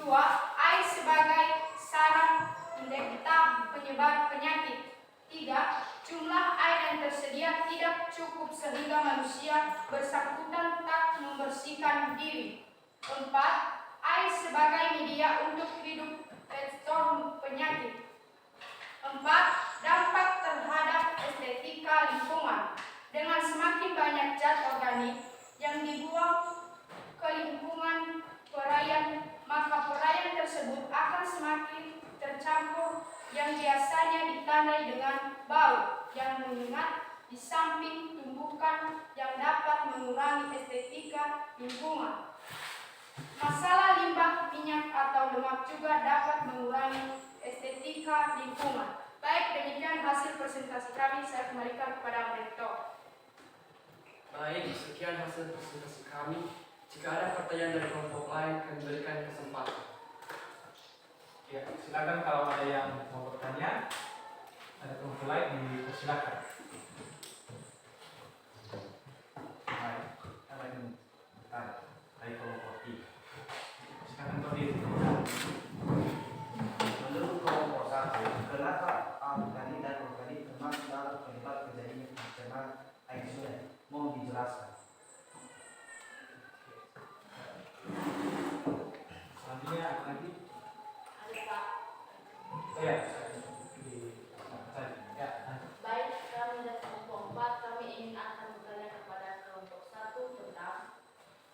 2. Air sebagai sarang indekta penyebar penyakit. 3. Jumlah air yang tersedia tidak cukup sehingga manusia bersangkutan tak membersihkan diri. 4. Air sebagai media untuk hidup vektor penyakit. 4. Dampak terhadap estetika lingkungan. Dengan semakin banyak zat organik yang dibuang ke lingkungan perairan, maka perairan tersebut akan semakin tercampur yang biasanya ditandai dengan bau yang menyengat, di samping tumbukan yang dapat mengurangi estetika lingkungan. Masalah limbah minyak atau lemak juga dapat mengurangi estetika lingkungan. Baik, demikian hasil presentasi kami. Saya kembalikan kepada Rektor. Baik, sekian hasil presentasi kami. Jika ada pertanyaan dari kelompok lain, kami berikan kesempatan. Ya, silakan kalau ada yang mau bertanya. Ada kelompok lain dipersilakan. Baik, ada yang bertanya dari kelompok I. Silakan berdiri. Menurut kelompok 1, kenapa organik dan organik termasuk dalam penyebab terjadinya pencemaran air sungai? Mohon dijelaskan. Selanjutnya apa lagi? Ada Pak. Ya. Baik, kami dari kelompok 4, kami ingin akan bertanya kepada kelompok 1 tentang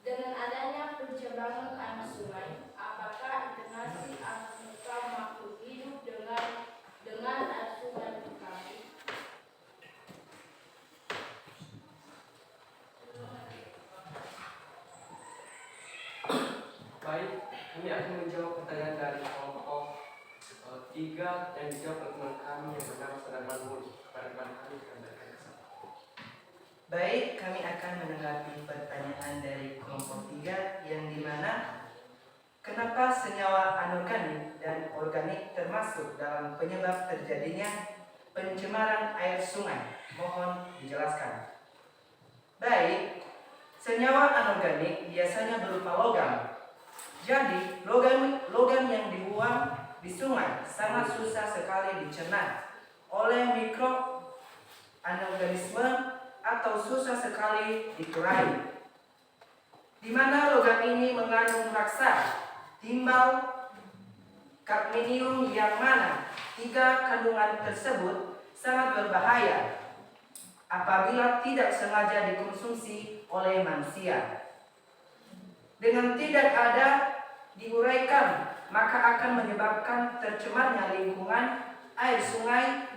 dengan adanya pencemaran air sungai, apakah interaksi antar makhluk hidup dengan air sungai kami? Baik, kami akan menjawab pertanyaan dari kelompok 3 yang dijawab oleh teman kami yang bernama Saudara Mul. Kepada kami akan berikan kesempatan. Baik, kami akan menanggapi pertanyaan dari kelompok 3 yang dimana kenapa senyawa anorganik dan organik termasuk dalam penyebab terjadinya pencemaran air sungai. Mohon dijelaskan. Baik, senyawa anorganik biasanya berupa logam. Jadi, logam yang dibuang di sungai sangat susah sekali dicerna oleh mikroorganisme atau susah sekali dikurai. Di mana logam ini mengandung raksa, timbal, kadmium yang mana 3 kandungan tersebut sangat berbahaya apabila tidak sengaja dikonsumsi oleh manusia. Dengan tidak ada diuraikan, maka akan menyebabkan tercemarnya lingkungan air sungai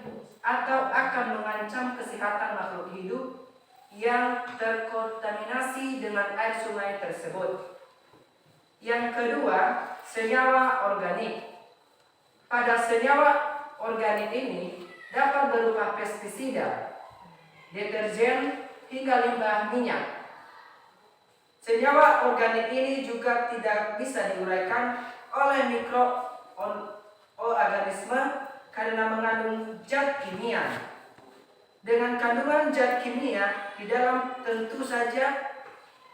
atau akan mengancam kesehatan makhluk hidup yang terkontaminasi dengan air sungai tersebut. Yang kedua, senyawa organik. Pada senyawa organik ini dapat berupa pestisida, deterjen, hingga limbah minyak. Senyawa organik ini juga tidak bisa diuraikan oleh mikroorganisme karena mengandung zat kimia. Dengan kandungan zat kimia di dalam tentu saja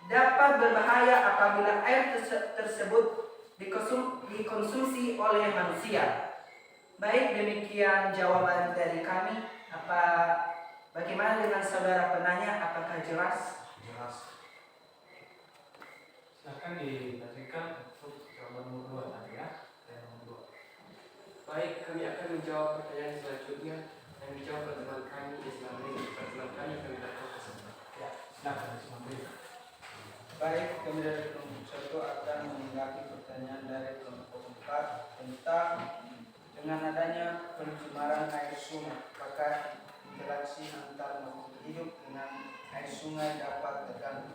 dapat berbahaya apabila air tersebut dikonsumsi oleh manusia. Baik, demikian jawaban dari kami. Bagaimana dengan saudara penanya? Apakah jelas? Jelas. Silakan dilanjutkan untuk jawaban nomor 2 tadi ya. Nomor 2. Baik, kami akan menjawab pertanyaan selanjutnya yang dijawab oleh teman kami Islam ini. Teman kami berikan kesempatan. Ya, silakan Islam. Baik, kami dari kelompok 1 akan menanggapi pertanyaan dari kelompok 4 tentang dengan adanya pencemaran air sungai, apakah interaksi antar makhluk hidup dengan air sungai dapat terganggu?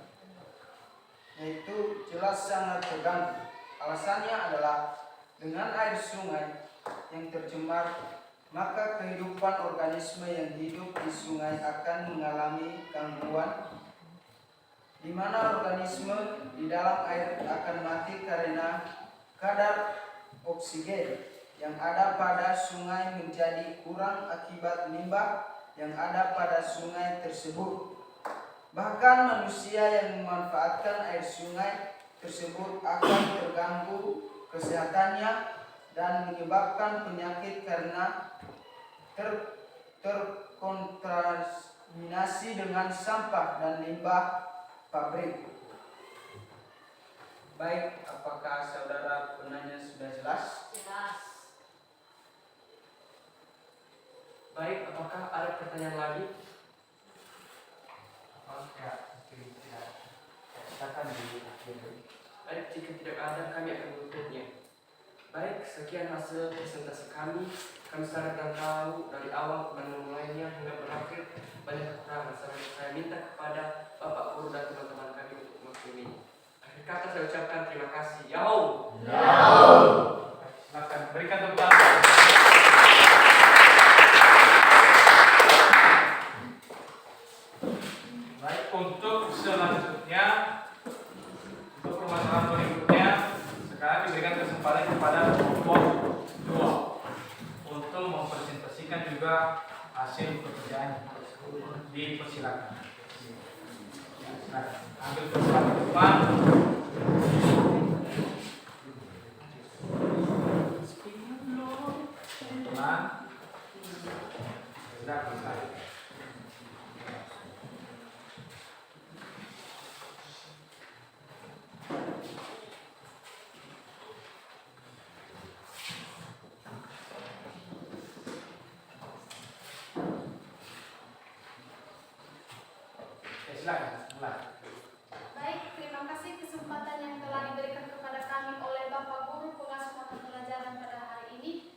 Yaitu jelas sangat terganggu. Alasannya adalah dengan air sungai yang tercemar, maka kehidupan organisme yang hidup di sungai akan mengalami gangguan, di mana organisme di dalam air akan mati karena kadar oksigen yang ada pada sungai menjadi kurang akibat limbah yang ada pada sungai tersebut. Bahkan manusia yang memanfaatkan air sungai tersebut akan terganggu kesehatannya dan menyebabkan penyakit karena terkontaminasi dengan sampah dan limbah pabrik. Baik, apakah saudara penanya sudah jelas? Jelas. Baik, apakah ada pertanyaan lagi? Baik, jika tidak ada, kami akan menutupnya. Baik, sekian hasil presentasi kami. Kami sadar dan tahu dari awal dan memulainya hingga berakhir banyak kekurangan. Saya minta kepada Bapak Guru dan teman-teman kami untuk memaklumi. Akhir kata saya ucapkan terima kasih. Yahoo! Silakan berikan tepuk tangan. Baik, untuk selanjutnya, untuk permasalahan berikutnya, sekarang diberikan kesempatan kepada kelompok 2 untuk mempresentasikan juga hasil pekerjaan. Dipersilakan. Ambil tempat ke depan. Teman, silakan. Silakan, mulai. Baik, terima kasih kesempatan yang telah diberikan kepada kami oleh Bapak Guru Pengasuh Mata Pelajaran pada hari ini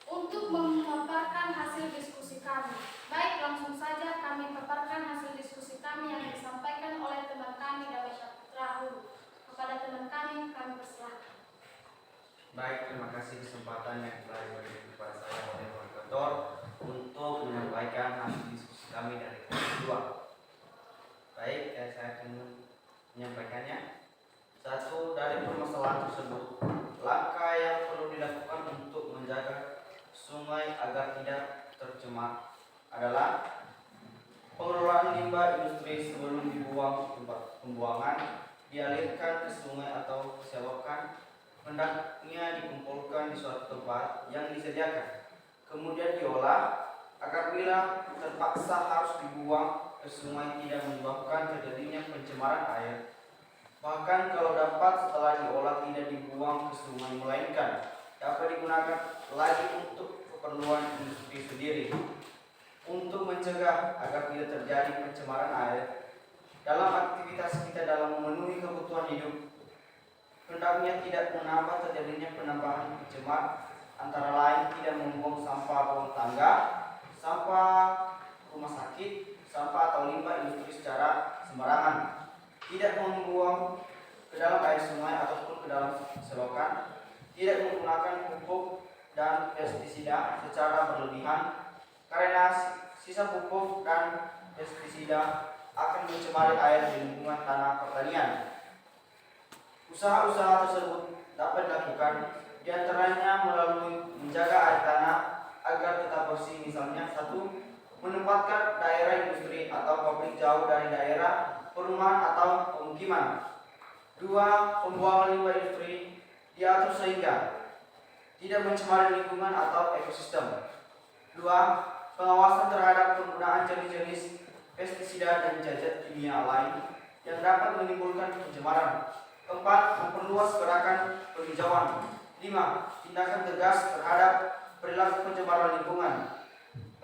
untuk memaparkan hasil diskusi kami. Baik, langsung saja kami paparkan hasil diskusi kami yang disampaikan oleh teman kami Dawe Syaputra Hulu. Kepada teman kami persilahkan. Baik, terima kasih kesempatan yang telah diberikan kepada saya oleh moderator untuk menyampaikan hasil diskusi kami dari kelompok 2. Baik, saya akan menyampaikannya. Satu, dari permasalahan tersebut, langkah yang perlu dilakukan untuk menjaga sungai agar tidak tercemar adalah pengelolaan limbah industri sebelum dibuang ke tempat pembuangan, dialirkan ke sungai atau selokan, hendaknya dikumpulkan di suatu tempat yang disediakan, kemudian diolah agar bila terpaksa harus dibuang ke sungai tidak menyebabkan terjadinya pencemaran air. Bahkan kalau dapat setelah diolah tidak dibuang ke sungai melainkan dapat digunakan lagi untuk keperluan industri sendiri. Untuk mencegah agar tidak terjadi pencemaran air dalam aktivitas kita dalam memenuhi kebutuhan hidup, hendaknya tidak menambah terjadinya penambahan pencemar, antara lain tidak membuang sampah rumah tangga, sampah rumah sakit, sampah atau limbah industri secara sembarangan, tidak membuang ke dalam air sungai ataupun ke dalam selokan, tidak menggunakan pupuk dan pestisida secara berlebihan, karena sisa pupuk dan pestisida akan mencemari air di lingkungan tanah pertanian. Usaha-usaha tersebut dapat dilakukan diantaranya melalui menjaga air tanah agar tetap bersih, misalnya 1. Menempatkan daerah industri atau pabrik jauh dari daerah perumahan atau pemukiman. 2. Pembuangan limbah industri diatur sehingga tidak mencemari lingkungan atau ekosistem. 2. Pengawasan terhadap penggunaan jenis-jenis pestisida dan zat kimia lain yang dapat menimbulkan pencemaran. 4. Memperluas gerakan penghijauan. 5. Tindakan tegas terhadap perilaku pencemaran lingkungan.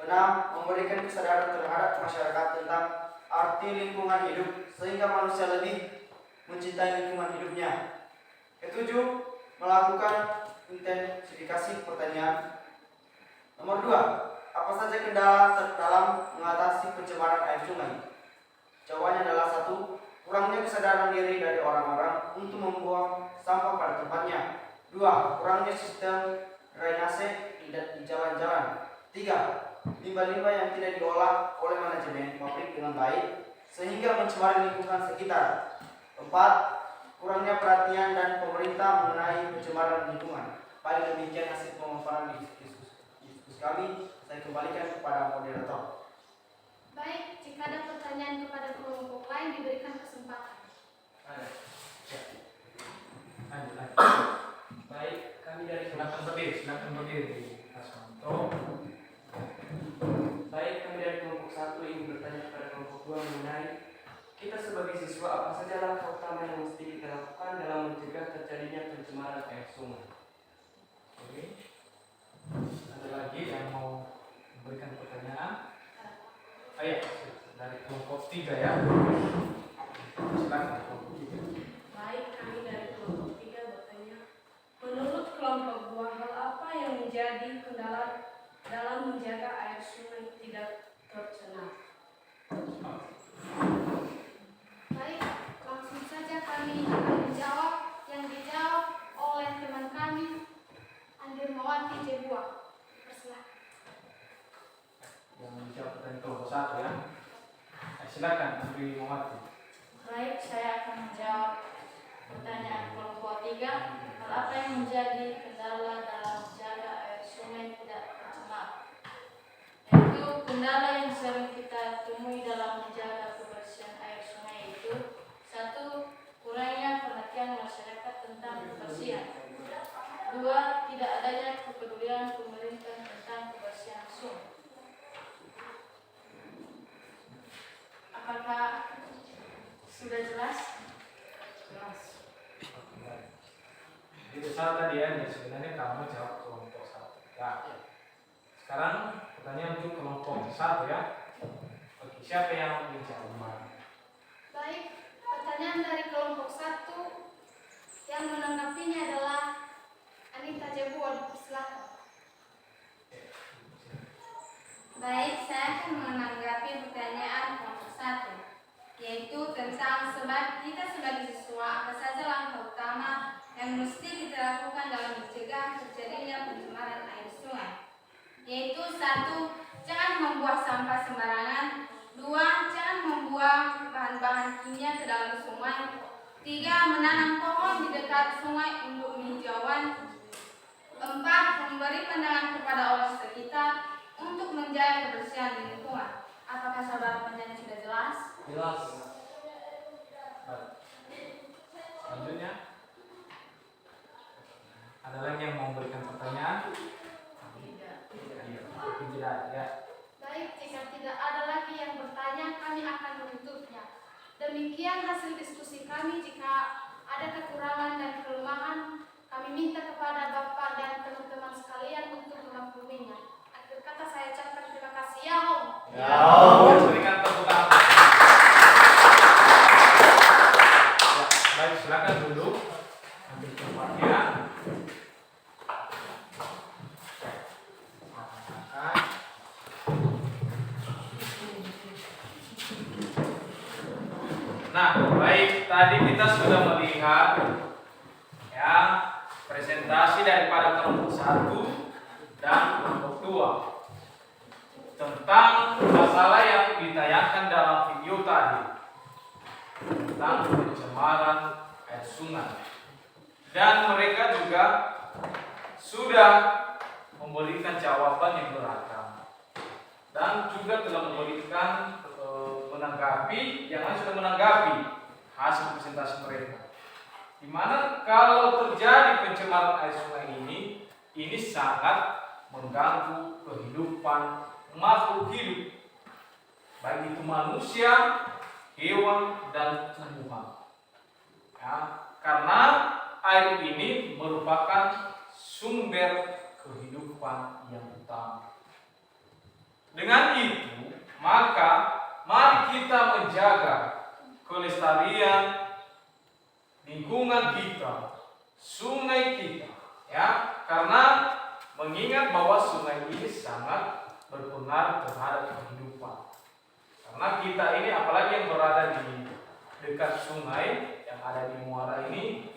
6. Memberikan kesadaran terhadap masyarakat tentang arti lingkungan hidup sehingga manusia lebih mencintai lingkungan hidupnya. 7. Melakukan intensifikasi pertanian. Nomor 2. Apa saja kendala dalam mengatasi pencemaran air sungai? Jawabannya adalah 1. Kurangnya kesadaran diri dari orang-orang untuk membuang sampah pada tempatnya. 2. Kurangnya sistem drainase di jalan-jalan. 3. Limbah-limbah yang tidak diolah oleh manajemen pabrik dengan baik sehingga mencemari lingkungan sekitar. 4. Kurangnya perhatian dan pemerintah mengenai pencemaran lingkungan. Paling demikian hasil pemaparan diskusi kami. Saya kembalikan kepada moderator. Baik, jika ada pertanyaan kepada kelompok lain diberikan kesempatan. Baik, kami dari Silakan berdiri, Mas Manto. sebagai siswa, apa saja langkah utama yang mesti kita lakukan dalam mencegah terjadinya pencemaran air sungai? Oke. Ada lagi yang mau memberikan pertanyaan? Ayo, dari kelompok 3 ya. Silakan kelompok 3. Baik, kami dari kelompok 3 bertanya, menurut kelompok 2, hal apa yang menjadi kendala dalam menjaga air sungai tidak tercemar? Baik, langsung saja kami akan menjawab yang dijawab oleh teman kami, Andirmawati Jebua. Persilahkan. Yang menjawab dari kelompok 1 ya. Silakan Andirmawati. Baik, saya akan menjawab pertanyaan kelompok 3. Hal apa yang menjadi kendala dalam menjaga air sungai tidak tercemar? Yaitu kendala yang sering kita temui dalam menjaga kebersihan air sungai itu: 1. Kurangnya perhatian masyarakat tentang kebersihan. 2. Tidak adanya kepedulian pemerintah tentang kebersihan sungai. Apakah sudah jelas? Jelas. Jadi besar tadi ya, sebenarnya kamu jawab kelompok 1 ya. Sekarang pertanyaan untuk kelompok 1 ya. Oke, siapa yang menjawab? Baik, pertanyaan dari kelompok 1 yang menanggapinya adalah Anita Jebua. Silakan. Baik, saya akan menanggapi pertanyaan kelompok 1, yaitu tentang kita sebagai siswa, apa saja langkah utama yang mesti kita lakukan dalam mencegah terjadinya pencemaran air sungai. Yaitu 1. Jangan membuang sampah sembarangan. 2. Jangan membuang bahan-bahan kimia ke dalam sungai. 3. Menanam pohon di dekat sungai untuk penghijauan. 4. Memberi pandangan kepada orang sekitar untuk menjaga kebersihan di lingkungan. Apakah saudara penyanyi sudah jelas? Jelas. Baik. Selanjutnya, ada lagi yang mau memberikan pertanyaan? Tidak. Ya. Baik, jika tidak ada lagi yang bertanya, kami akan menutupnya. Demikian hasil diskusi kami. Jika ada kekurangan dan kelemahan, kami minta kepada Bapak dan teman-teman sekalian untuk memakluminya. Akhir kata saya ucapkan terima kasih. Ya Om. Ya Om. Berikan tepuk tangan. Ya, baik, silakan duduk. Ambil tempatnya. Nah, baik, tadi kita sudah melihat ya presentasi daripada kelompok 1 dan kelompok 2 tentang masalah yang ditayangkan dalam video tadi tentang pencemaran air sungai, dan mereka juga sudah memberikan jawaban yang beragam dan juga telah memberikan menanggapi, yang lain sudah menanggapi hasil presentasi mereka. Dimana kalau terjadi pencemaran air sungai ini sangat mengganggu kehidupan makhluk hidup, baik itu manusia, hewan, dan tumbuhan. Ya, karena air ini merupakan sumber kehidupan yang utama. Dengan itu, maka mari kita menjaga kelestarian lingkungan kita, sungai kita, ya, karena mengingat bahwa sungai ini sangat berpengaruh terhadap kehidupan. Karena kita ini, apalagi yang berada di dekat sungai yang ada di muara ini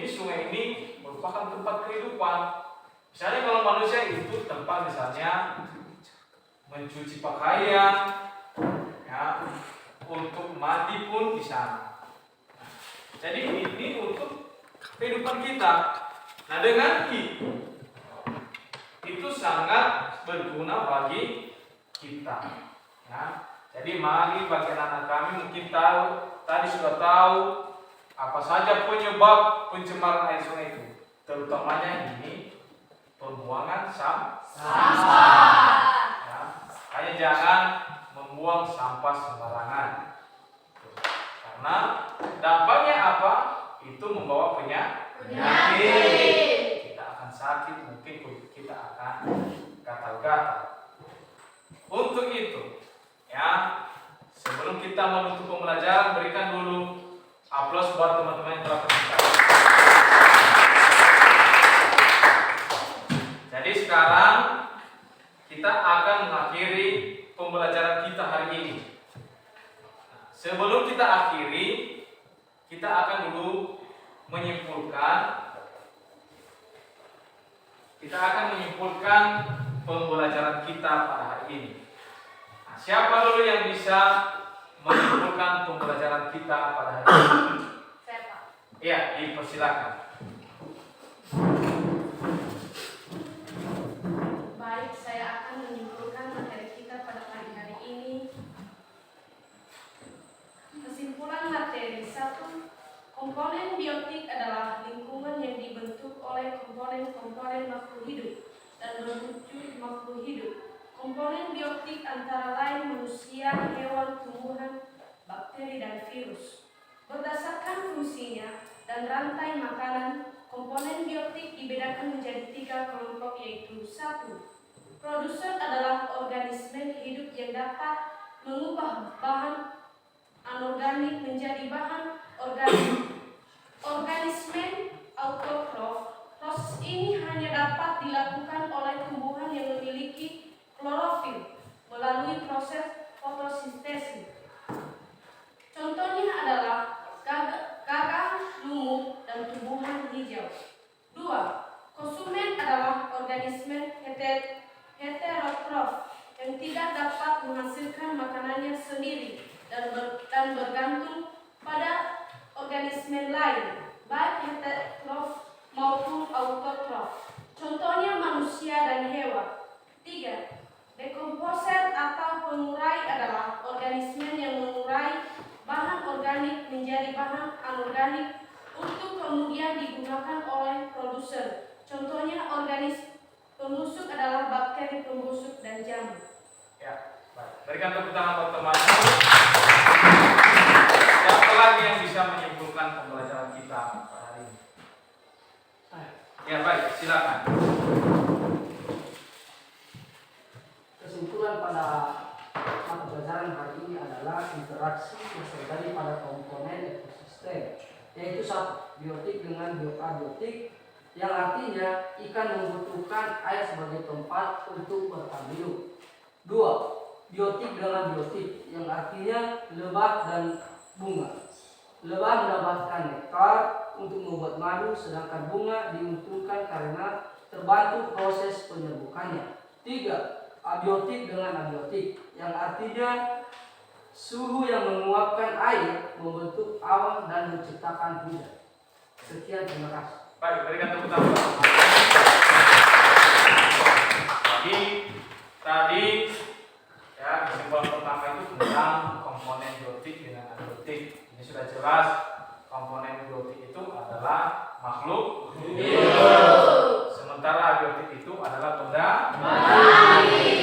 sungai ini merupakan tempat kehidupan. Misalnya kalau manusia itu tempat misalnya mencuci pakaian, ya, untuk mandi pun di sana. Jadi ini untuk kehidupan kita. Nah, dengan itu sangat berguna bagi kita. Ya. Jadi mari bagi anak-anak kami mungkin tadi sudah tahu apa saja penyebab pencemaran air sungai itu. Terutamanya ini pembuangan sampah. Ya. Hanya jangan membuang sampah sembarangan. Karena itu membawa penyakit. Kita akan sakit, mungkin kulit kita akan gatal-gatal. Untuk itu, ya, sebelum kita menutup pembelajaran, berikan dulu aplaus buat teman-teman yang telah berbicara. Jadi sekarang kita akan mengakhiri pembelajaran kita hari ini. Sebelum kita akhiri, kita akan dulu menyimpulkan pembelajaran kita pada hari ini. Nah, siapa dulu yang bisa menyimpulkan pembelajaran kita pada hari ini? Saya, Pak. Iya, dipersilakan. Baik, saya akan menyimpulkan materi kita pada hari ini. Kesimpulan materi 1. Komponen biotik adalah lingkungan yang dibentuk oleh komponen-komponen makhluk hidup dan berwujud makhluk hidup. Komponen biotik antara lain manusia, hewan, tumbuhan, bakteri, dan virus. Berdasarkan fungsinya dan rantai makanan, komponen biotik dibedakan menjadi 3 kelompok, yaitu 1. Produsen adalah organisme hidup yang dapat mengubah bahan anorganik menjadi bahan organik. Organisme autotrof. Proses ini hanya dapat dilakukan oleh tumbuhan yang memiliki klorofil melalui proses fotosintesis. Contohnya adalah gagak, lumut, dan tumbuhan hijau. 2. Konsumen adalah organisme heterotrof yang tidak dapat menghasilkan makanannya sendiri dan bergantung pada organisme lain, baik heterotrof maupun autotrof. Contohnya manusia dan hewan. 3. Dekomposer atau pengurai adalah organisme yang mengurai bahan organik menjadi bahan anorganik untuk kemudian digunakan oleh produsen. Contohnya organisme pembusuk adalah bakteri pembusuk dan jamur. Ya, baik. Berikan tepuk tangan buat teman-teman. Siapa lagi yang bisa menyimpulkan pembelajaran kita pada hari ini? Ya, baik, silakan. Kesimpulan pada mata pelajaran hari ini adalah interaksi yang terjadi pada komponen ekosistem, yaitu 1. Biotik dengan abiotik, yang artinya ikan membutuhkan air sebagai tempat untuk bertahan hidup. 2. Biotik dengan biotik, yang artinya lebah dan bunga. Lebah mendapatkan nektar untuk membuat madu, sedangkan bunga diuntungkan karena terbantu proses penyerbukannya. 3. Abiotik dengan abiotik, yang artinya suhu yang menguapkan air membentuk awan dan menciptakan hujan. Sekian, terima kasih. Baik, berikan tepuk tangan. Tadi ya, kesimpulan pertama itu tentang komponen biotik dengan abiotik. Ini sudah jelas, komponen biotik itu adalah makhluk hidup, sementara abiotik itu adalah benda mati.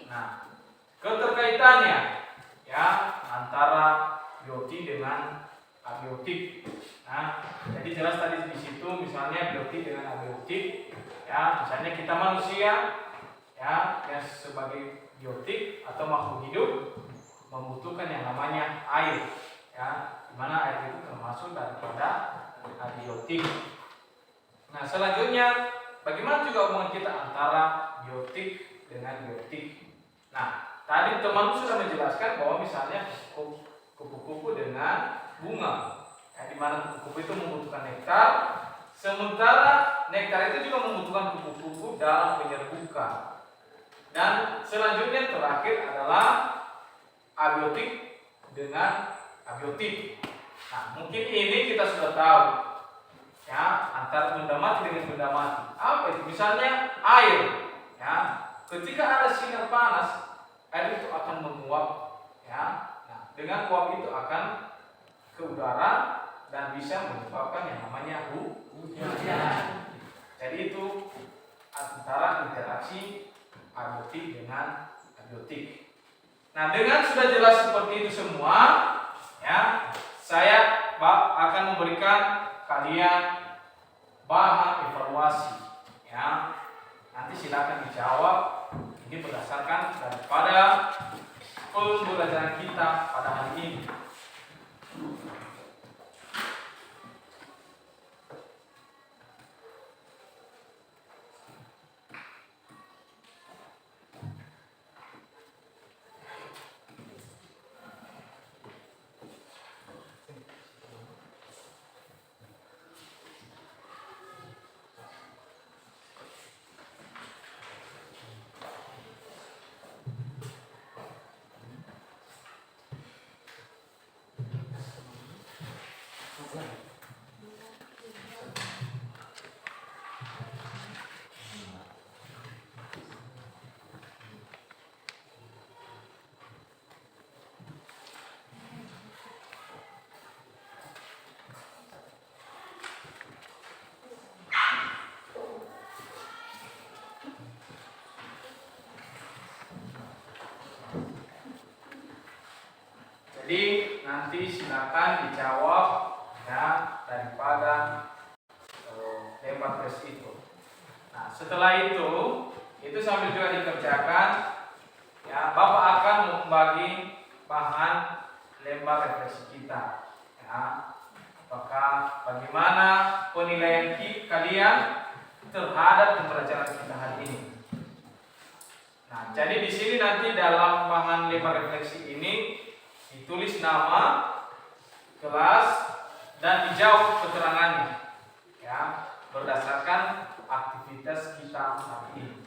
Nah, keterkaitannya ya antara biotik dengan abiotik. Nah, jadi jelas tadi di situ misalnya biotik dengan abiotik, ya misalnya kita manusia, ya yang sebagai biotik atau makhluk hidup membutuhkan yang namanya air, ya dimana air itu termasuk daripada abiotik. Nah, selanjutnya bagaimana juga hubungan kita antara biotik dengan biotik? Nah, tadi teman sudah menjelaskan bahwa misalnya kupu-kupu dengan bunga, ya, di mana kupu-kupu itu membutuhkan nektar, sementara nektar itu juga membutuhkan kupu-kupu dalam penyerbukan. Dan selanjutnya terakhir adalah abiotik dengan abiotik. Nah, mungkin ini kita sudah tahu, ya antara benda mati dengan benda mati. Apa itu? Misalnya air, ya ketika ada sinar panas, air itu akan menguap, ya. Nah, dengan uap itu akan ke udara dan bisa menyebabkan yang namanya hujan. Jadi itu antara interaksi abiotik dengan abiotik. Nah, dengan sudah jelas seperti itu semua, ya, saya akan memberikan kalian bahan evaluasi, ya. Nanti silakan dijawab. Ini berdasarkan daripada pembelajaran kita pada hari ini. Jadi nanti silakan dijawab ya daripada lembar tes itu. Nah setelah itu sambil juga dikerjakan ya Bapak akan membagi bahan lembar refleksi kita ya. Apakah bagaimana penilaian kalian terhadap pembelajaran kita hari ini. Nah jadi di sini nanti dalam bahan lembar refleksi ini ditulis nama, kelas, dan dijawab keterangannya ya berdasarkan aktivitas kita hari ini.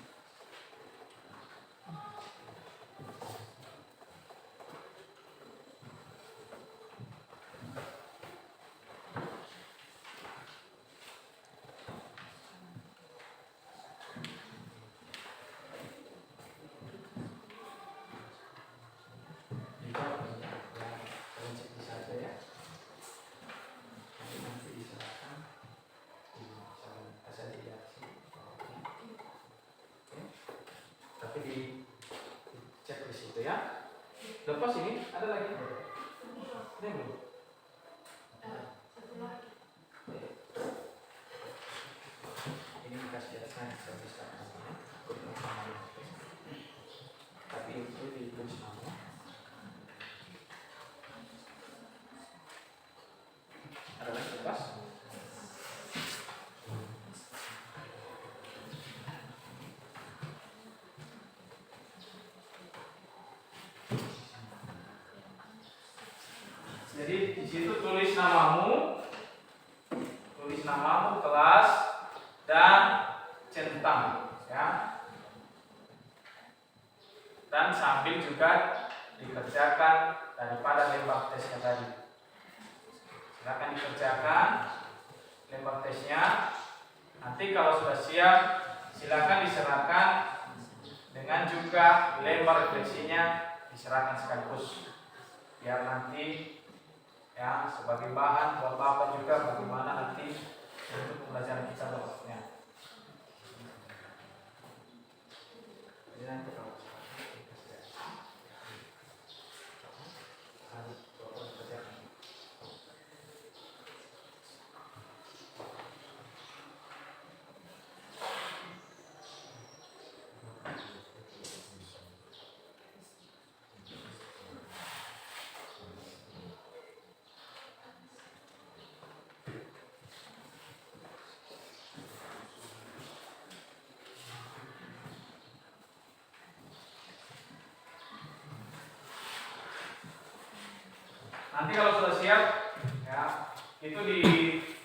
Cek di situ ya. Lepas ini ada lagi. Ini belum. Ini dikasih atasnya bisa. Tapi itu ditulis nama. Ada lagi lepas. Jadi di situ tulis namamu, kelas dan centang, ya. Dan sambil juga dikerjakan daripada lembar tesnya tadi. Silakan dikerjakan lembar tesnya. Nanti kalau sudah siap, silakan diserahkan dengan juga lembar refleksinya diserahkan sekaligus. Biar nanti ya sebagai bahan buat Bapak juga bagaimana nanti untuk pembelajaran kita berikutnya. Jadi nanti kalau sudah siap, ya itu diserahkan.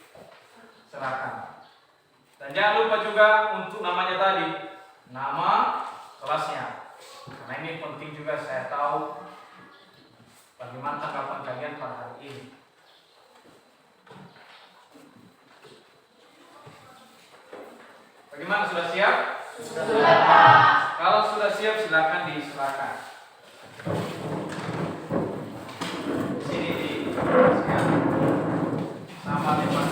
Dan jangan lupa juga untuk namanya tadi, nama kelasnya. Karena ini penting juga saya tahu bagaimana tanggapan kalian pada hari ini. Bagaimana, sudah siap? Sudah, Pak. Kalau sudah siap silakan diserahkan. Sama lembar.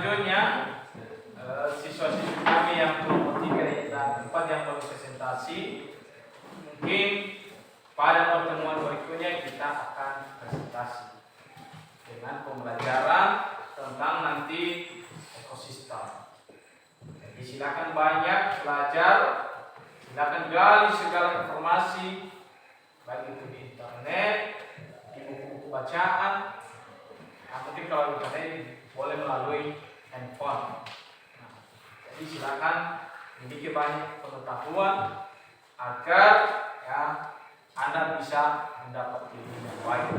selanjutnya siswa-siswa kami yang kelompok 3 dan 4 yang baru presentasi, mungkin pada pertemuan berikutnya kita akan presentasi dengan pembelajaran tentang nanti ekosistem. Jadi silakan banyak belajar, silakan gali segala informasi, baik itu di internet, di buku-buku bacaan, mungkin kalau internet boleh melalui handphone. Jadi silakan memiliki banyak pengetahuan agar ya Anda bisa mendapat ilmu yang baik.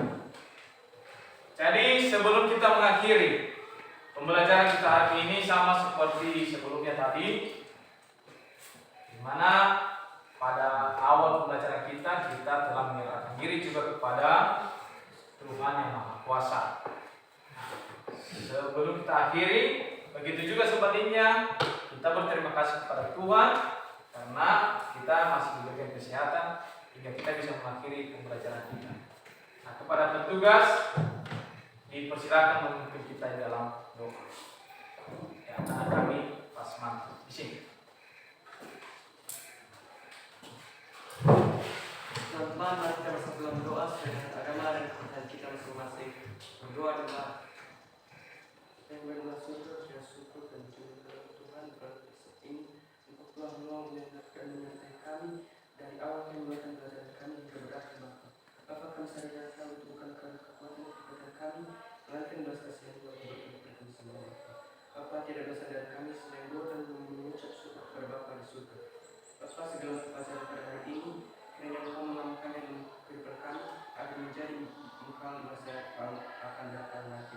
Jadi sebelum kita mengakhiri pembelajaran kita hari ini sama seperti sebelumnya tadi, di mana pada awal pembelajaran kita telah menyerahkan diri juga kepada Tuhan yang Maha Kuasa. Sebelum kita akhiri, begitu juga sebaliknya, kita berterima kasih kepada Tuhan karena kita masih diberikan kesehatan hingga kita bisa mengakhiri pembelajaran kita. Nah, kepada petugas dipersilakan memimpin kita di dalam doa. Ya, kami Pasman di sini. Teman-teman, mari kita bersatu dalam doa sesuai agama dan kepercayaan kita masing-masing. Berdoa dengan yang bermaksud dan syukur dan terima Tuhan pada saat ini untuk telah menyertai kami dari awal pembuatan belajar kami hingga berakhir Bapa. Bapa, kami sadar kami bukan karena kekuatan kepada kami, melainkan belas kasihan Tuhan yang berkata kami semua. Bapa, tidak dosa dari kami selain doa dan mengucap syukur kepada Bapa di surga. Bapa, segala pelajaran pada hari ini kiranya Engkau mengamalkannya dalam kehidupan kami agar menjadi bekal masa yang akan datang nanti.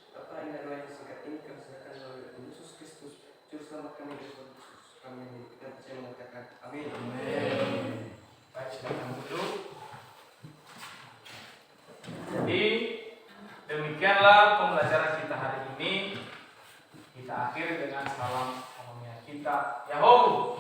Bapak, ingat doa yang singkat ini kami serahkan melalui Yesus Kristus, Juru Selamat kami dari Tuhan Yesus. Kami kita percaya mengatakan amin. Baik, silakan duduk. Jadi demikianlah pembelajaran kita hari ini. Kita akhiri dengan salam kita. Yahoo.